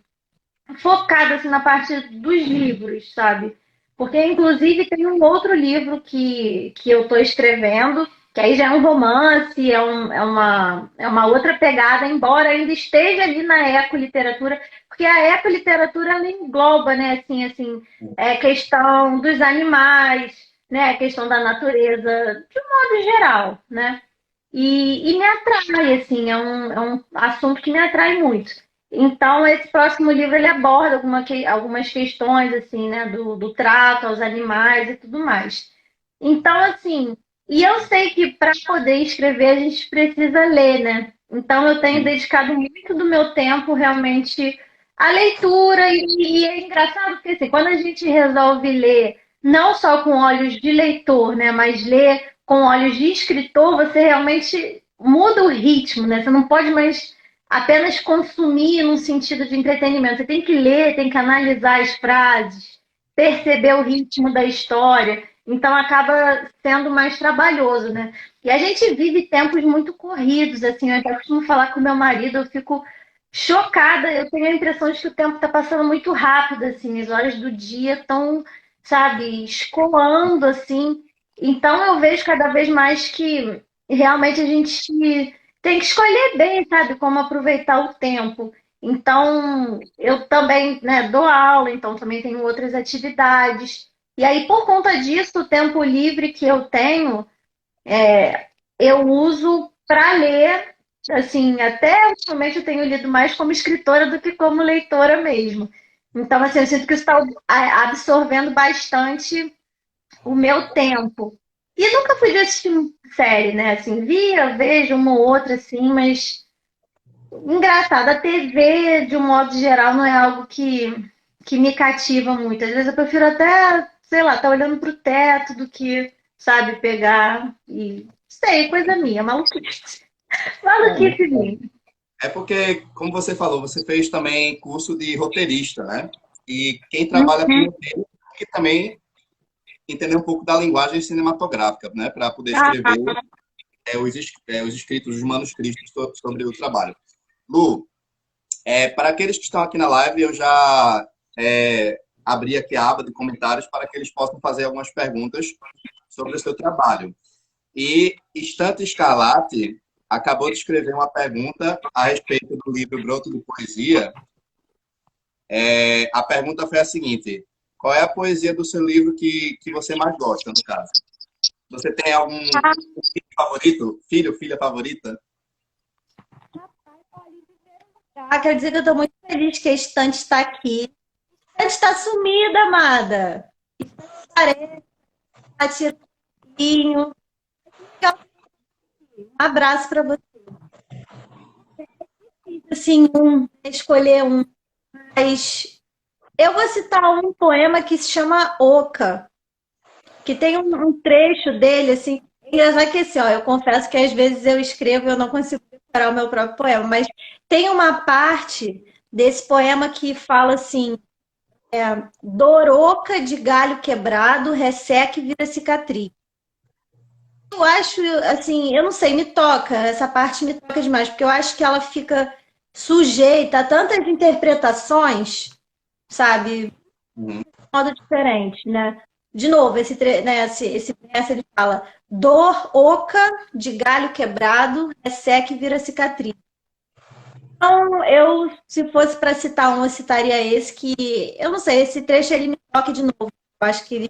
focada assim, na parte dos livros, sabe? Porque, inclusive, tem um outro livro que eu estou escrevendo, que aí já é um romance, é uma outra pegada, embora ainda esteja ali na ecoliteratura, porque a ecoliteratura ela engloba, né, assim, questão dos animais, né, a questão da natureza, de um modo geral, né? E me atrai, assim, é um assunto que me atrai muito. Então, esse próximo livro ele aborda algumas questões assim, né, do trato aos animais e tudo mais. Então, assim, e eu sei que para poder escrever a gente precisa ler, né? Então, eu tenho Sim. dedicado muito do meu tempo realmente à leitura e é engraçado porque assim, quando a gente resolve ler não só com olhos de leitor, né, mas ler com olhos de escritor, você realmente muda o ritmo, né? Você não pode mais apenas consumir no sentido de entretenimento. Você tem que ler, tem que analisar as frases, perceber o ritmo da história. Então acaba sendo mais trabalhoso, né? E a gente vive tempos muito corridos, assim. Eu até costumo falar com meu marido, eu fico chocada. Eu tenho a impressão de que o tempo está passando muito rápido, assim. As horas do dia estão sabe, escoando, assim. Então eu vejo cada vez mais que realmente a gente tem que escolher bem, sabe, como aproveitar o tempo. Então, eu também, né, dou aula, então também tenho outras atividades. E aí, por conta disso, o tempo livre que eu tenho, eu uso para ler. Assim, até ultimamente eu tenho lido mais como escritora do que como leitora mesmo. Então, assim, eu sinto que isso está absorvendo bastante o meu tempo. E nunca fui de assistir série, né? Assim, vejo uma ou outra, assim, mas engraçado, a TV, de um modo geral, não é algo que me cativa muito. Às vezes eu prefiro até, sei lá, estar olhando pro teto do que, sabe, pegar e. Sei, coisa minha, maluquice. Maluquice minha. É porque, como você falou, você fez também curso de roteirista, né? E quem trabalha com Uhum. roteiro tem que também entender um pouco da linguagem cinematográfica, né? Para poder Ah, escrever os escritos, os manuscritos sobre o trabalho. Lu, para aqueles que estão aqui na live, eu já abri aqui a aba de comentários para que eles possam fazer algumas perguntas sobre o seu trabalho. E Estante Escarlate acabou de escrever uma pergunta a respeito do livro Broto de Poesia. A pergunta foi a seguinte: qual é a poesia do seu livro que você mais gosta, no caso? Você tem algum filho favorito? Filho, filha favorita? quero dizer que eu estou muito feliz que a estante está aqui. A estante está sumida, amada. Parece, tá tirinho. Um abraço para você. Assim, escolher um, mas eu vou citar um poema que se chama Oca, que tem um trecho dele, assim, engraçado que assim, ó, eu confesso que às vezes eu escrevo e eu não consigo decorar o meu próprio poema, mas tem uma parte desse poema que fala assim, dor oca de galho quebrado, resseca e vira cicatriz. Eu acho, assim, eu não sei, me toca, essa parte me toca demais, porque eu acho que ela fica sujeita a tantas interpretações, sabe, de Uhum. modo diferente, né? De novo, né, esse verso ele fala: dor oca de galho quebrado, resseca e vira cicatriz. Então, eu, se fosse para citar um, eu citaria esse que, eu não sei, esse trecho ele me toca de novo. Eu acho que ele,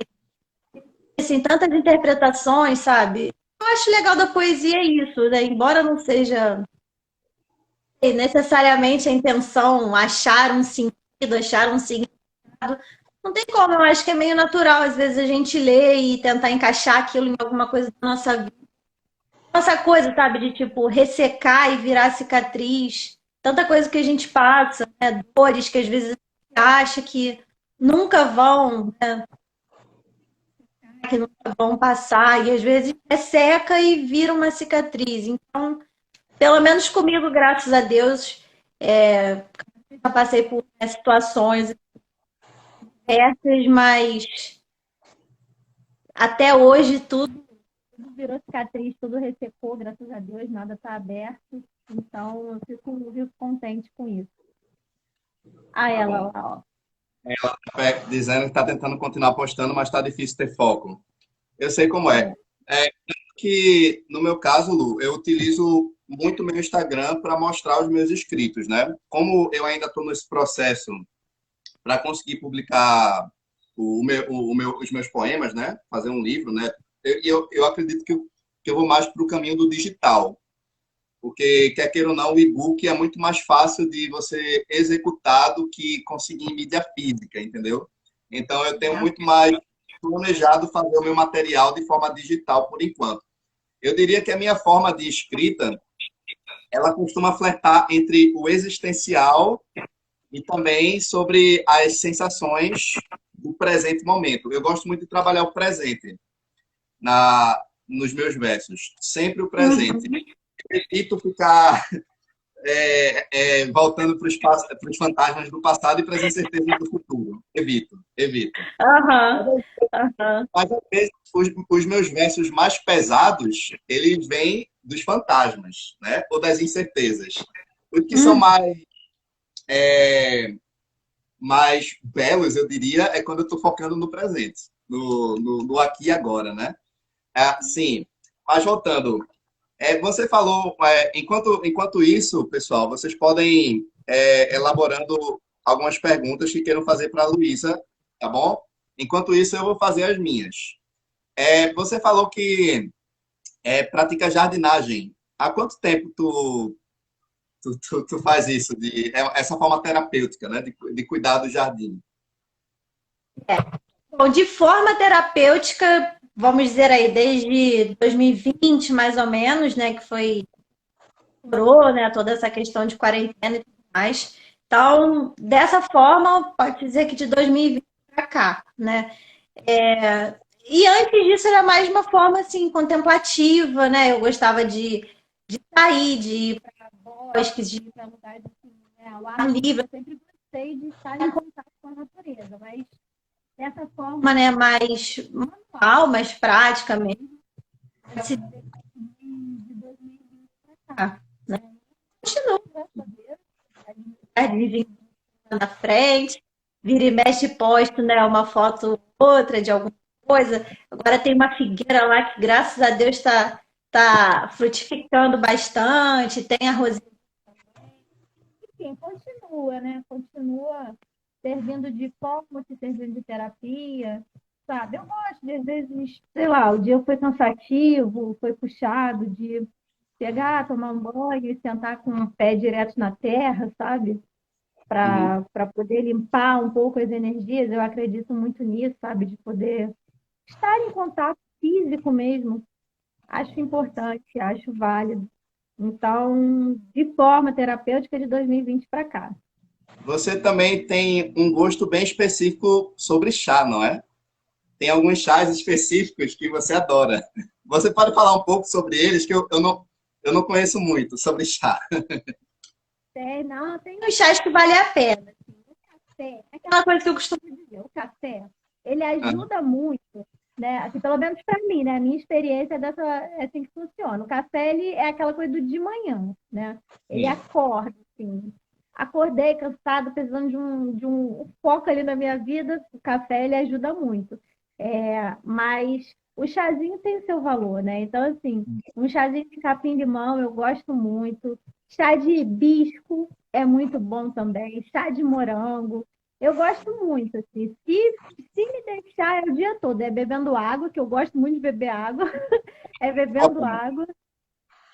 assim, tantas interpretações, sabe? Eu acho legal da poesia isso, né? Embora não seja necessariamente a intenção achar um significado, não tem como, eu acho que é meio natural, às vezes, a gente ler e tentar encaixar aquilo em alguma coisa da nossa vida. Essa coisa, sabe, de tipo, ressecar e virar cicatriz. Tanta coisa que a gente passa, né? Dores que às vezes a gente acha que nunca vão, que nunca vão passar, e às vezes resseca e vira uma cicatriz. Então, pelo menos comigo, graças a Deus, já passei por, né, situações essas, mas até hoje tudo virou cicatriz, tudo ressecou, graças a Deus, nada está aberto. Então, eu fico contente com isso. Ah, Tá ela bom. lá, ó. Ela tá dizendo que está tentando continuar postando, mas está difícil ter foco. Eu sei como é. É que, no meu caso, Lu, eu utilizo muito meu Instagram para mostrar os meus inscritos, né? Como eu ainda estou nesse processo para conseguir publicar os meus poemas, né? Fazer um livro, né? Eu acredito que eu vou mais para o caminho do digital, porque, quer queira ou não, o e-book é muito mais fácil de você executar do que conseguir em mídia física, entendeu? Então, eu tenho muito mais planejado fazer o meu material de forma digital por enquanto. Eu diria que a minha forma de escrita, ela costuma flertar entre o existencial e também sobre as sensações do presente momento. Eu gosto muito de trabalhar o presente nos meus versos, sempre o presente. Uhum. Evito ficar voltando para os fantasmas do passado e para as incertezas do futuro. Evito, evito. Aham, aham. Mas às vezes os meus versos mais pesados, eles vêm dos fantasmas, né? Ou das incertezas. Os que são Uhum. mais belos, eu diria, é quando eu estou focando no presente, no aqui e agora, né? Sim, mas voltando, você falou, enquanto isso, pessoal, vocês podem elaborando algumas perguntas que queiram fazer para a Luísa, tá bom? Enquanto isso, eu vou fazer as minhas. Você falou que pratica jardinagem. Há quanto tempo tu faz isso, essa forma terapêutica, né, de cuidar do jardim? Bom, de forma terapêutica, vamos dizer aí, desde 2020, mais ou menos, né, que foi, né, toda essa questão de quarentena e tudo mais. Então, dessa forma, pode dizer que de 2020 para cá, né? E antes disso era mais uma forma, assim, contemplativa, né? Eu gostava de sair, de ir para bosques, de ir para lugares assim, né, ao ar livre. Eu sempre gostei de estar em contato com a natureza, mas dessa forma, né, mais manual, mais prática mesmo, pode se dizer de 2020 para cá, né? Continuo, graças a Deus, na frente, vira e mexe posto, né, uma foto ou outra de alguma coisa. Agora tem uma figueira lá que, graças a Deus, tá frutificando bastante, tem a rosinha. Enfim, continua, né? Continua servindo de fórmula, servindo de terapia, sabe? Eu gosto de, às vezes, sei lá, o dia foi cansativo, foi puxado, de pegar, tomar um banho e sentar com o pé direto na terra, sabe? Uhum. Para poder limpar um pouco as energias. Eu acredito muito nisso, sabe? De poder estar em contato físico mesmo. Acho importante, acho válido. Então, de forma terapêutica de 2020 para cá. Você também tem um gosto bem específico sobre chá, não é? Tem alguns chás específicos que você adora. Você pode falar um pouco sobre eles, que eu não conheço muito sobre chá. Não, tem uns chás que vale a pena. Assim. O café, é aquela coisa que eu costumo dizer, o café, ele Aham, ajuda muito, né? Assim, pelo menos para mim, né? A minha experiência é assim que funciona. O café, ele é aquela coisa do de manhã, né? Ele sim. acorda, assim. Acordei cansado, precisando de um foco ali na minha vida, o café, ele ajuda muito. Mas o chazinho tem seu valor, né? Então, assim, um chazinho de capim-limão eu gosto muito. Chá de hibisco é muito bom também. Chá de morango. Eu gosto muito, assim. Se me deixar é o dia todo, é bebendo água, que eu gosto muito de beber água. É bebendo Ótimo. água.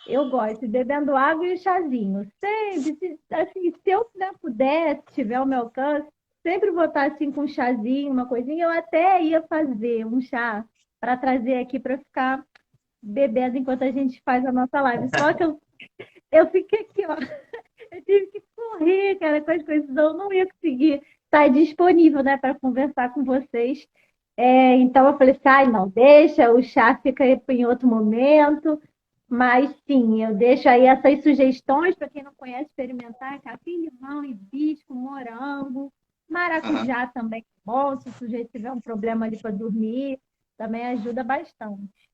Eu gosto, bebendo água e chazinho. Sempre, assim, se eu puder, se tiver ao meu alcance, sempre botar assim com um chazinho, uma coisinha. Eu até ia fazer um chá para trazer aqui para ficar bebendo enquanto a gente faz a nossa live. Só que eu fiquei aqui, ó. Eu tive que correr, cara, com as coisas, eu não ia conseguir estar disponível, né, para conversar com vocês. Então eu falei assim, ai, não, deixa, o chá fica aí em outro momento. Mas sim, eu deixo aí essas sugestões para quem não conhece experimentar: capim-limão, hibisco, morango, Aham. maracujá também é bom, se o sujeito tiver um problema ali para dormir, também ajuda bastante.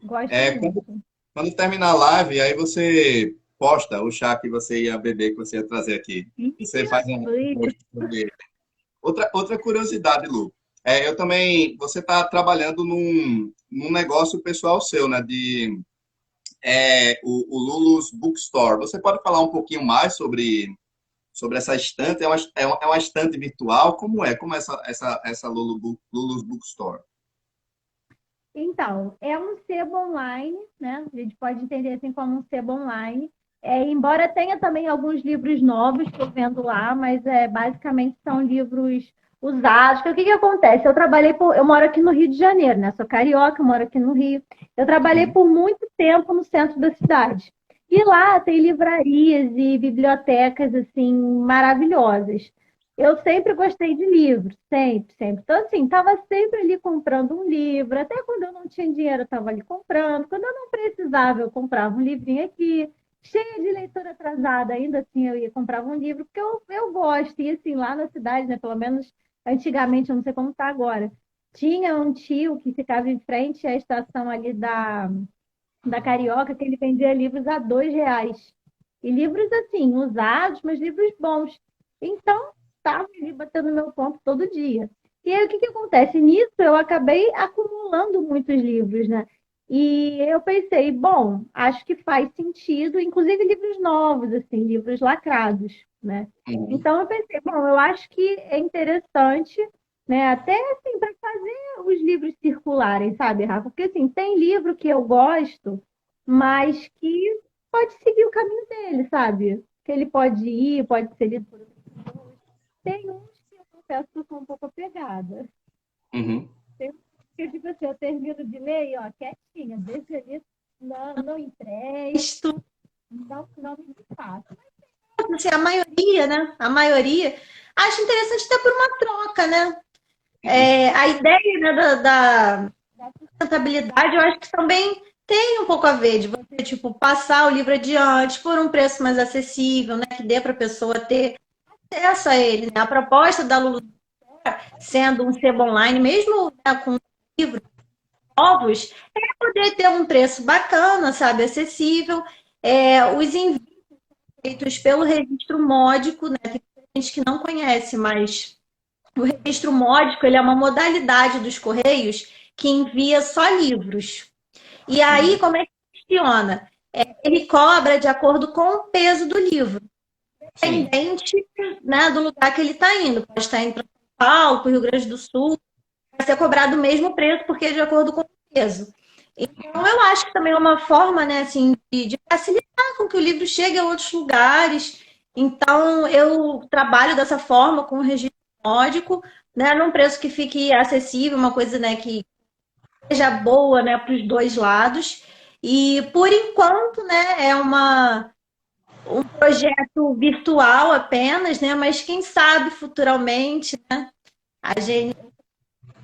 Gosto Quando, muito. quando terminar a live, aí você posta o chá que você ia beber, que você ia trazer aqui. Você faz um Isso. post sobre ele. Outra curiosidade, Lu. Eu também, você está trabalhando num negócio pessoal seu, né? O Lulu's Bookstore. Você pode falar um pouquinho mais sobre essa estante? É uma estante virtual? Como é? Como é essa Lulu's Bookstore? Então, é um sebo online, né? A gente pode entender assim como um sebo online. Embora tenha também alguns livros novos que eu vendo lá, mas basicamente são livros usados. Porque o que que acontece? Eu moro aqui no Rio de Janeiro, né? Sou carioca, moro aqui no Rio. Eu trabalhei Uhum. por muito tempo no centro da cidade. E lá tem livrarias e bibliotecas assim maravilhosas. Eu sempre gostei de livros, sempre, sempre. Então, assim, estava sempre ali comprando um livro. Até quando eu não tinha dinheiro, eu estava ali comprando. Quando eu não precisava, eu comprava um livrinho aqui. Cheia de leitura atrasada, ainda assim eu ia comprar um livro, porque eu gosto. E assim, lá na cidade, né, pelo menos antigamente, eu não sei como está agora, tinha um tio que ficava em frente à estação ali da Carioca, que ele vendia livros a R$ 2. E livros assim, usados, mas livros bons. Então, estavam ali batendo meu ponto todo dia. E aí, o que que acontece? Nisso, eu acabei acumulando muitos livros, né? E eu pensei, bom, acho que faz sentido, inclusive livros novos, assim, livros lacrados, né? Uhum. Então eu pensei, bom, eu acho que é interessante, né? Até assim, para fazer os livros circularem, sabe, Rafa? Porque assim, tem livro que eu gosto, mas que pode seguir o caminho dele, sabe? Que ele pode ir, pode ser lido por outras pessoas. Tem uns que eu confesso que eu sou um pouco apegada. Uhum. Tem uns que, tipo assim, eu termino de ler e, ó, quietinha, deixa ali, não empresto, não me faço. Assim, a maioria, né? A maioria. Acho interessante até por uma troca, né? Uhum. A ideia, né, da sustentabilidade, eu acho que também tem um pouco a ver de você, tipo, passar o livro adiante por um preço mais acessível, né? Que dê para a pessoa ter acesso a ele, né? A proposta da Lulu sendo um sebo online, mesmo, né, com livros novos, é poder ter um preço bacana, sabe? Acessível. Os envios feitos pelo registro módico, né? Tem gente que não conhece, mas o registro módico ele é uma modalidade dos Correios que envia só livros. E aí, Uhum. como é que funciona? Ele cobra de acordo com o peso do livro, Sim. independente, né, do lugar que ele está indo. Pode estar indo para São Paulo, para o Rio Grande do Sul, vai ser cobrado o mesmo preço, porque é de acordo com o peso. Então, eu acho que também é uma forma, né, assim, de facilitar com que o livro chegue a outros lugares. Então, eu trabalho dessa forma, com o registro módico, né, num preço que fique acessível, uma coisa, né, que seja boa, né, para os dois lados. E, por enquanto, né, um projeto virtual apenas, né, mas quem sabe futuramente, né, a gente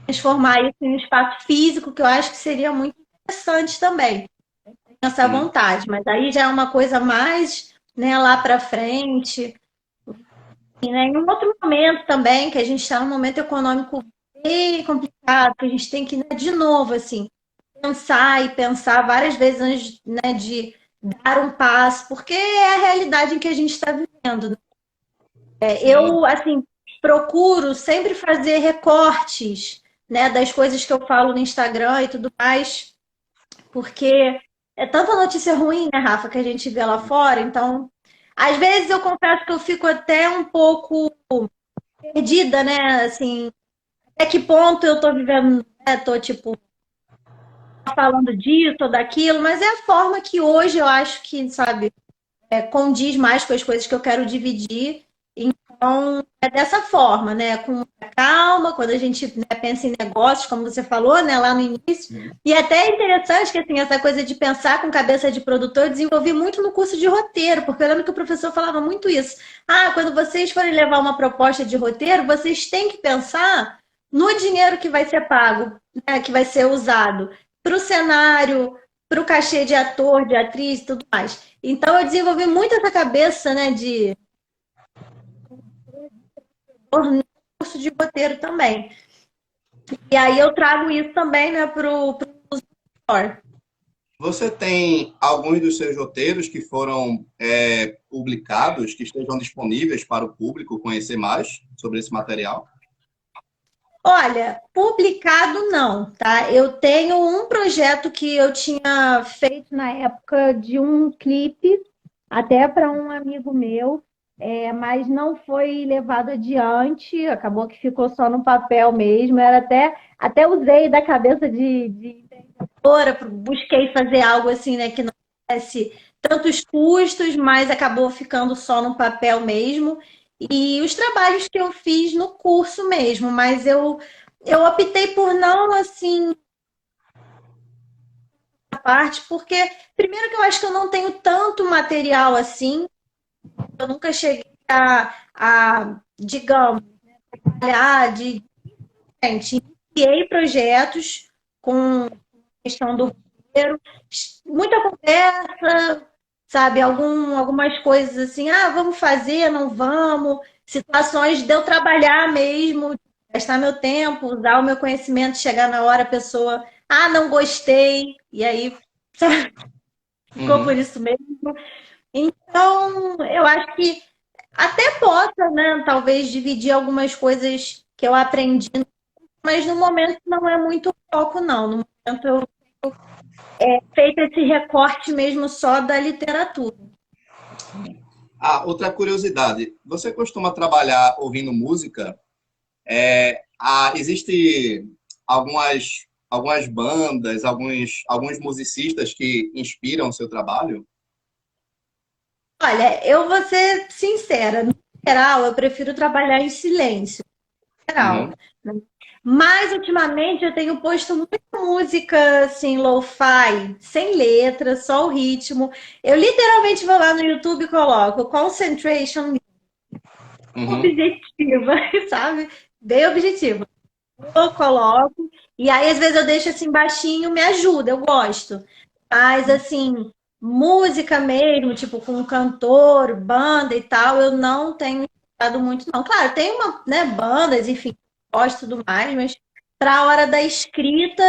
transformar isso em um espaço físico, que eu acho que seria muito interessante também. Essa Uhum. vontade, mas aí já é uma coisa mais, né, lá para frente, e, né, em um outro momento também, que a gente está num momento econômico bem complicado, que a gente tem que, né, de novo, assim, pensar e pensar várias vezes antes, né, de dar um passo, porque é a realidade em que a gente está vivendo, né? Sim. Eu, assim, procuro sempre fazer recortes, né, das coisas que eu falo no Instagram e tudo mais, porque é tanta notícia ruim, né, Rafa, que a gente vê lá fora. Então, às vezes eu confesso que eu fico até um pouco perdida, né? Assim, até que ponto eu tô vivendo, né? Tô, tipo, falando disso ou daquilo, mas é a forma que hoje eu acho que, sabe, condiz mais com as coisas que eu quero dividir. Então, é dessa forma, né? Com muita calma, quando a gente, né, pensa em negócios, como você falou, né, lá no início. Uhum. E até é interessante que assim, essa coisa de pensar com cabeça de produtor eu desenvolvi muito no curso de roteiro, porque eu lembro que o professor falava muito isso. Ah, quando vocês forem levar uma proposta de roteiro, vocês têm que pensar no dinheiro que vai ser pago, né, que vai ser usado para o cenário, para o cachê de ator, de atriz e tudo mais. Então, eu desenvolvi muito essa cabeça, né, de no curso de roteiro também. E aí eu trago isso também, né, pro store. Você tem alguns dos seus roteiros que foram publicados, que estejam disponíveis para o público conhecer mais sobre esse material? Olha, publicado não, tá? Eu tenho um projeto que eu tinha feito na época de um clipe, até para um amigo meu, mas não foi levado adiante, acabou que ficou só no papel mesmo. Era até usei da cabeça de empreendedora, busquei fazer algo assim, né, que não tivesse tantos custos, mas acabou ficando só no papel mesmo. E os trabalhos que eu fiz no curso mesmo, mas eu optei por não, assim, a parte, porque, primeiro que eu acho que eu não tenho tanto material assim, eu nunca cheguei digamos, trabalhar de gente. Iniciei projetos com questão do roteiro, muita conversa, sabe? Algumas coisas assim, ah, vamos fazer, não vamos, situações de eu trabalhar mesmo, gastar meu tempo, usar o meu conhecimento, chegar na hora a pessoa, ah, não gostei, e aí sabe? Ficou por Uhum. isso mesmo. Então, eu acho que Até possa, né? Talvez dividir algumas coisas que eu aprendi, mas no momento não é muito foco, não. No momento eu feito esse recorte mesmo só da literatura. Ah, outra curiosidade. Você costuma trabalhar ouvindo música? Existe algumas bandas, alguns musicistas que inspiram o seu trabalho? Olha, eu vou ser sincera, no geral, eu prefiro trabalhar em silêncio, no geral. Uhum. Né? Mas ultimamente eu tenho posto muita música assim, lo-fi, sem letra, só o ritmo. Eu literalmente vou lá no YouTube e coloco concentration Uhum. objetiva, sabe? Bem objetivo. Eu coloco, e aí às vezes eu deixo assim baixinho, me ajuda, eu gosto. Mas assim, música mesmo, tipo com cantor, banda e tal, eu não tenho escutado muito, não. Claro, tem uma, né, bandas, enfim, gosto e tudo mais, mas para a hora da escrita,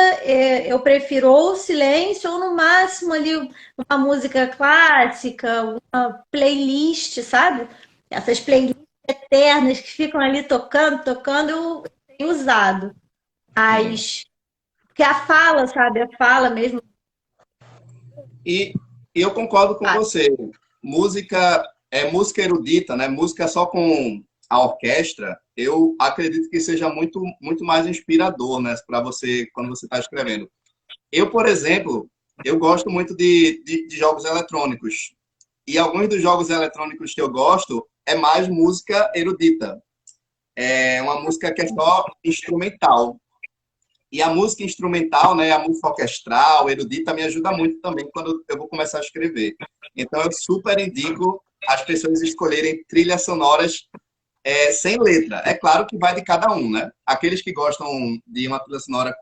eu prefiro ou o silêncio, ou no máximo ali uma música clássica, uma playlist, sabe? Essas playlists eternas que ficam ali tocando, tocando, eu tenho usado. Sim. As... Porque a fala, sabe? A fala mesmo. E, e eu concordo com você. Música é música erudita, né? Música só com a orquestra, eu acredito que seja muito mais inspirador, né? Para você, quando você está escrevendo. Eu, por exemplo, eu gosto muito de jogos eletrônicos. E alguns dos jogos eletrônicos que eu gosto é mais música erudita. É uma música que é só instrumental. E a música instrumental, né, a música orquestral, erudita, me ajuda muito também quando eu vou começar a escrever. Então, eu super indico as pessoas escolherem trilhas sonoras sem letra. É claro que vai de cada um, né? Aqueles que gostam de uma trilha sonora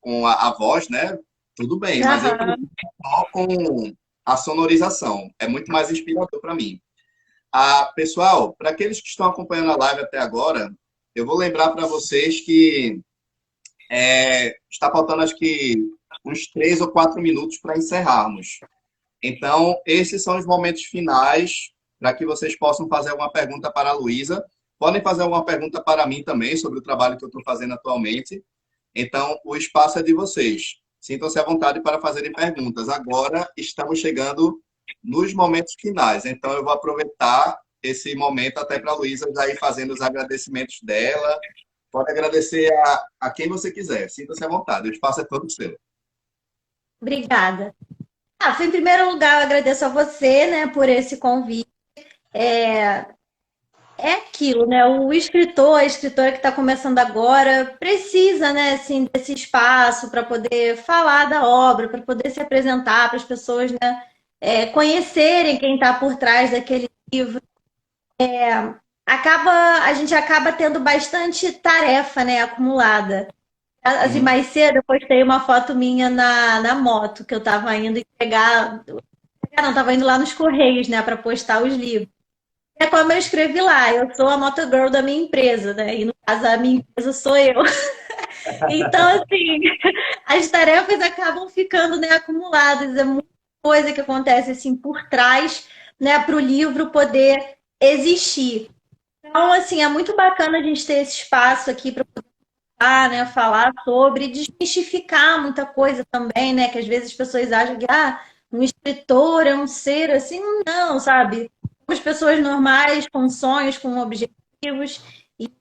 com a voz, né? Tudo bem, mas eu Aham. prefiro só com a sonorização. É muito mais inspirador para mim. Ah, pessoal, para aqueles que estão acompanhando a live até agora, eu vou lembrar para vocês que está faltando acho que uns 3 ou 4 minutos para encerrarmos. Então, esses são os momentos finais para que vocês possam fazer alguma pergunta para a Luísa. Podem fazer alguma pergunta para mim também sobre o trabalho que eu estou fazendo atualmente. Então, o espaço é de vocês. Sintam-se à vontade para fazerem perguntas. Agora estamos chegando nos momentos finais. Então, eu vou aproveitar esse momento até para a Luísa já ir fazendo os agradecimentos dela. Pode agradecer a quem você quiser. Sinta-se à vontade. O espaço é todo seu. Obrigada. Em primeiro lugar, eu agradeço a você, né, por esse convite. É aquilo, né? O escritor, a escritora que está começando agora, precisa, né, assim, desse espaço para poder falar da obra, para poder se apresentar para as pessoas, né, conhecerem quem está por trás daquele livro. A gente acaba tendo bastante tarefa, né, acumulada. Assim, Uhum. mais cedo eu postei uma foto minha na moto, que eu estava indo entregar. Não, estava indo lá nos Correios, né, para postar os livros. É como eu escrevi lá, eu sou a motogirl da minha empresa, né? E no caso, a minha empresa sou eu. Então, assim, as tarefas acabam ficando, né, acumuladas. É muita coisa que acontece assim por trás, né, para o livro poder existir. Então, assim, é muito bacana a gente ter esse espaço aqui para né, falar sobre, desmistificar muita coisa também, né? Que às vezes as pessoas acham que um escritor é um ser assim, não, sabe? Somos pessoas normais, com sonhos, com objetivos, e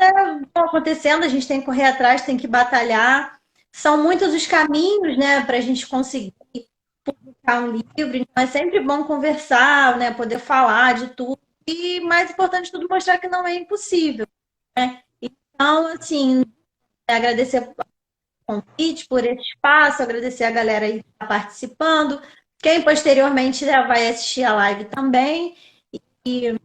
estão acontecendo, a gente tem que correr atrás, tem que batalhar. São muitos os caminhos, né, para a gente conseguir publicar um livro, então é sempre bom conversar, né, poder falar de tudo. E mais importante de tudo, mostrar que não é impossível, né? Então, assim, agradecer o convite, por esse espaço, agradecer a galera aí que está participando. Quem posteriormente, né, vai assistir a live também. E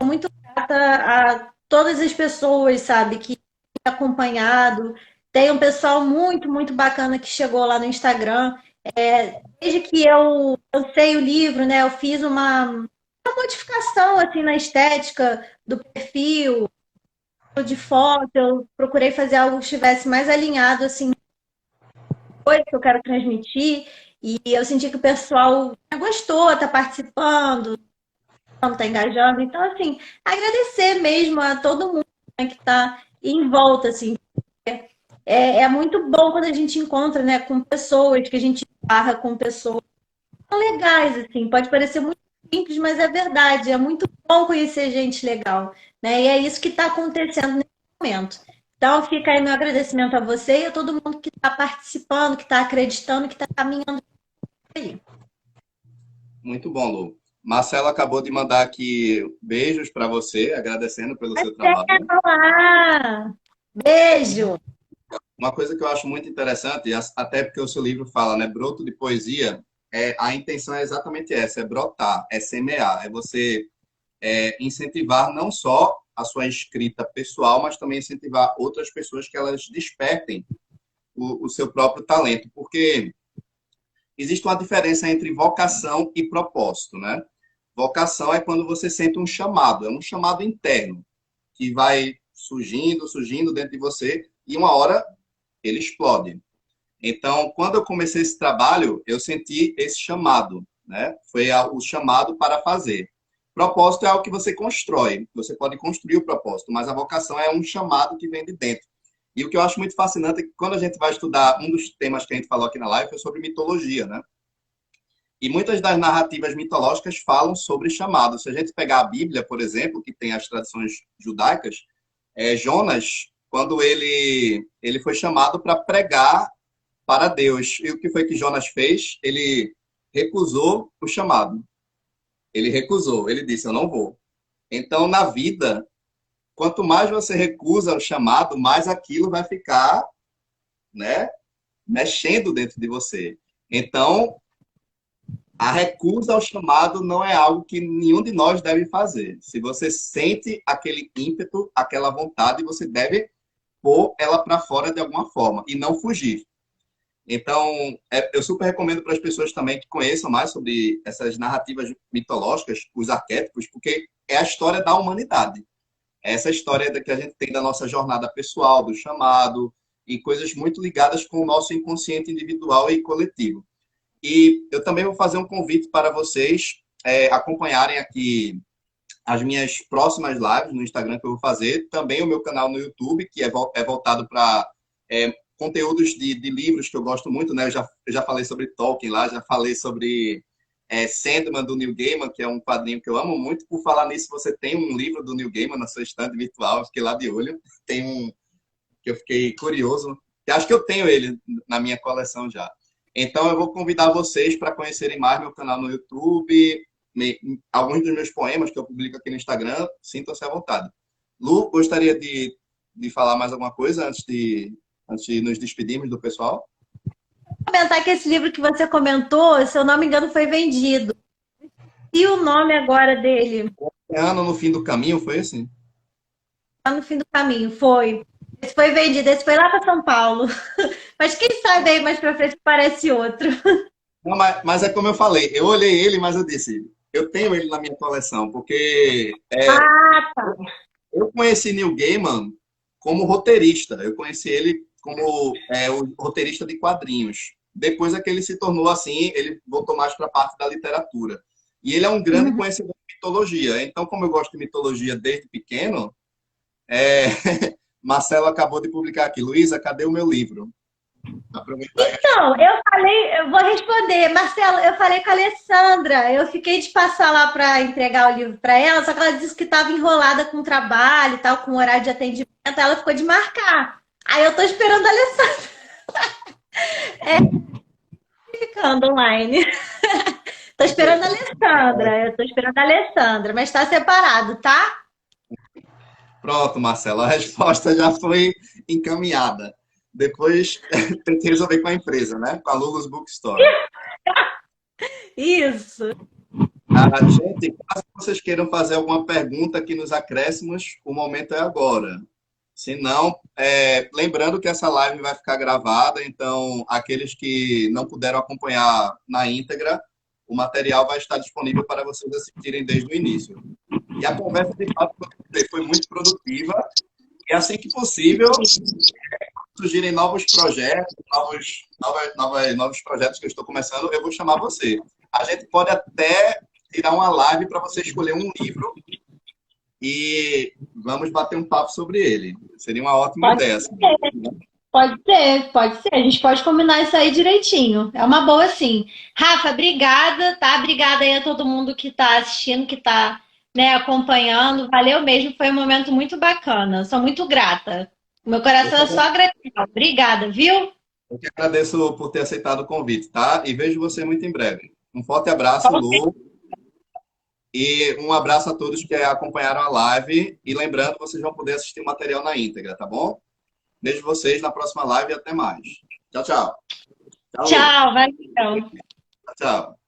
muito grata a todas as pessoas, sabe, que têm acompanhado. Tem um pessoal muito, muito bacana que chegou lá no Instagram. Desde que eu lancei o livro, né, eu fiz uma modificação assim na estética do perfil, de foto, eu procurei fazer algo que estivesse mais alinhado assim coisa que eu quero transmitir. E eu senti que o pessoal gostou, está participando, está engajando. Então, assim, agradecer mesmo a todo mundo, né, que está em volta, assim. É muito bom quando a gente encontra, né, com pessoas, que a gente barra com pessoas legais, assim. Pode parecer muito simples, mas é verdade. É muito bom conhecer gente legal, né? E é isso que está acontecendo nesse momento. Então, fica aí meu agradecimento a você e a todo mundo que está participando, que está acreditando, que está caminhando aí. Muito bom, Lu. Marcelo acabou de mandar aqui beijos para você, agradecendo pelo seu Até trabalho. lá! Beijo! Uma coisa que eu acho muito interessante, até porque o seu livro fala, né, broto de poesia, a intenção é exatamente essa, é brotar, é semear, é você incentivar não só a sua escrita pessoal, mas também incentivar outras pessoas que elas despertem o seu próprio talento, porque existe uma diferença entre vocação e propósito, né? Vocação é quando você sente um chamado, é um chamado interno, que vai surgindo, surgindo dentro de você, e uma hora ele explode. Então, quando eu comecei esse trabalho, eu senti esse chamado, né? Foi o chamado para fazer. Propósito é algo que você constrói, você pode construir o propósito, mas a vocação é um chamado que vem de dentro. E o que eu acho muito fascinante é que quando a gente vai estudar, um dos temas que a gente falou aqui na live foi sobre mitologia, né? E muitas das narrativas mitológicas falam sobre chamados. Se a gente pegar a Bíblia, por exemplo, que tem as tradições judaicas, Jonas, quando ele foi chamado para pregar para Deus. E o que foi que Jonas fez? Ele recusou o chamado. Ele recusou. Ele disse: eu não vou. Então, na vida, quanto mais você recusa o chamado, mais aquilo vai ficar, né, mexendo dentro de você. Então, a recusa ao chamado não é algo que nenhum de nós deve fazer. Se você sente aquele ímpeto, aquela vontade, você deve pôr ela para fora de alguma forma e não fugir. Então, eu super recomendo para as pessoas também que conheçam mais sobre essas narrativas mitológicas, os arquétipos, porque é a história da humanidade. É essa história que a gente tem da nossa jornada pessoal, do chamado, e coisas muito ligadas com o nosso inconsciente individual e coletivo. E eu também vou fazer um convite para vocês acompanharem aqui as minhas próximas lives no Instagram que eu vou fazer, também o meu canal no YouTube, que é voltado para conteúdos de livros que eu gosto muito, né? Eu já falei sobre Tolkien lá, já falei sobre Sandman, do Neil Gaiman, que é um quadrinho que eu amo muito. Por falar nisso, você tem um livro do Neil Gaiman na sua estante virtual, eu fiquei lá de olho. Tem um que eu fiquei curioso. Eu acho que eu tenho ele na minha coleção já. Então, eu vou convidar vocês para conhecerem mais meu canal no YouTube, alguns dos meus poemas que eu publico aqui no Instagram, sintam-se à vontade. Lu, gostaria de falar mais alguma coisa antes de nos despedirmos do pessoal? Vou comentar que esse livro que você comentou, se eu não me engano, foi vendido. E o nome agora dele? Ano no fim do caminho, foi assim? Lá no fim do caminho, foi. Esse foi vendido, esse foi lá para São Paulo. Mas quem sabe aí mais para frente parece outro. Não, mas é como eu falei, eu olhei ele, mas eu disse, eu tenho ele na minha coleção, porque Ah, tá. eu conheci Neil Gaiman como roteirista. Eu conheci ele como o roteirista de quadrinhos. Depois é que ele se tornou assim, ele voltou mais para a parte da literatura. E ele é um grande conhecedor de mitologia. Então, como eu gosto de mitologia desde pequeno, é, Marcelo acabou de publicar aqui. Luísa, cadê o meu livro? Aproveitar. Então, eu falei, eu vou responder. Marcelo, eu falei com a Alessandra. Eu fiquei de passar lá para entregar o livro para ela, só que ela disse que estava enrolada com o trabalho e tal, com o horário de atendimento. Ela ficou de marcar. Aí eu tô esperando a Alessandra. Ficando online. Tô esperando a Alessandra. Eu tô esperando a Alessandra, mas tá separado, tá? Pronto, Marcelo, a resposta já foi encaminhada. Depois tem que resolver com a empresa, né? Com a Lulus Bookstore. Isso. Gente, caso vocês queiram fazer alguma pergunta aqui nos acréscimos, o momento é agora. Se não, lembrando que essa live vai ficar gravada, então aqueles que não puderam acompanhar na íntegra, o material vai estar disponível para vocês assistirem desde o início. E a conversa, de fato, foi muito produtiva. E assim que possível, surgirem novos projetos, novos projetos que eu estou começando, eu vou chamar você. A gente pode até tirar uma live para você escolher um livro e vamos bater um papo sobre ele. Seria uma ótima Pode ideia. ser, pode ser, pode ser. A gente pode combinar isso aí direitinho. É uma boa, sim. Rafa, obrigada, tá? Obrigada aí a todo mundo que está assistindo, que está, né, acompanhando. Valeu mesmo, foi um momento muito bacana. Sou muito grata. Meu coração é só gratidão. Obrigada, viu? Eu que agradeço por ter aceitado o convite, tá? E vejo você muito em breve. Um forte abraço, Lu. E um abraço a todos que acompanharam a live. E lembrando, vocês vão poder assistir o material na íntegra, tá bom? Vejo vocês na próxima live e até mais. Tchau, tchau. Tchau, Lu. Tchau, valeu. Tchau, tchau.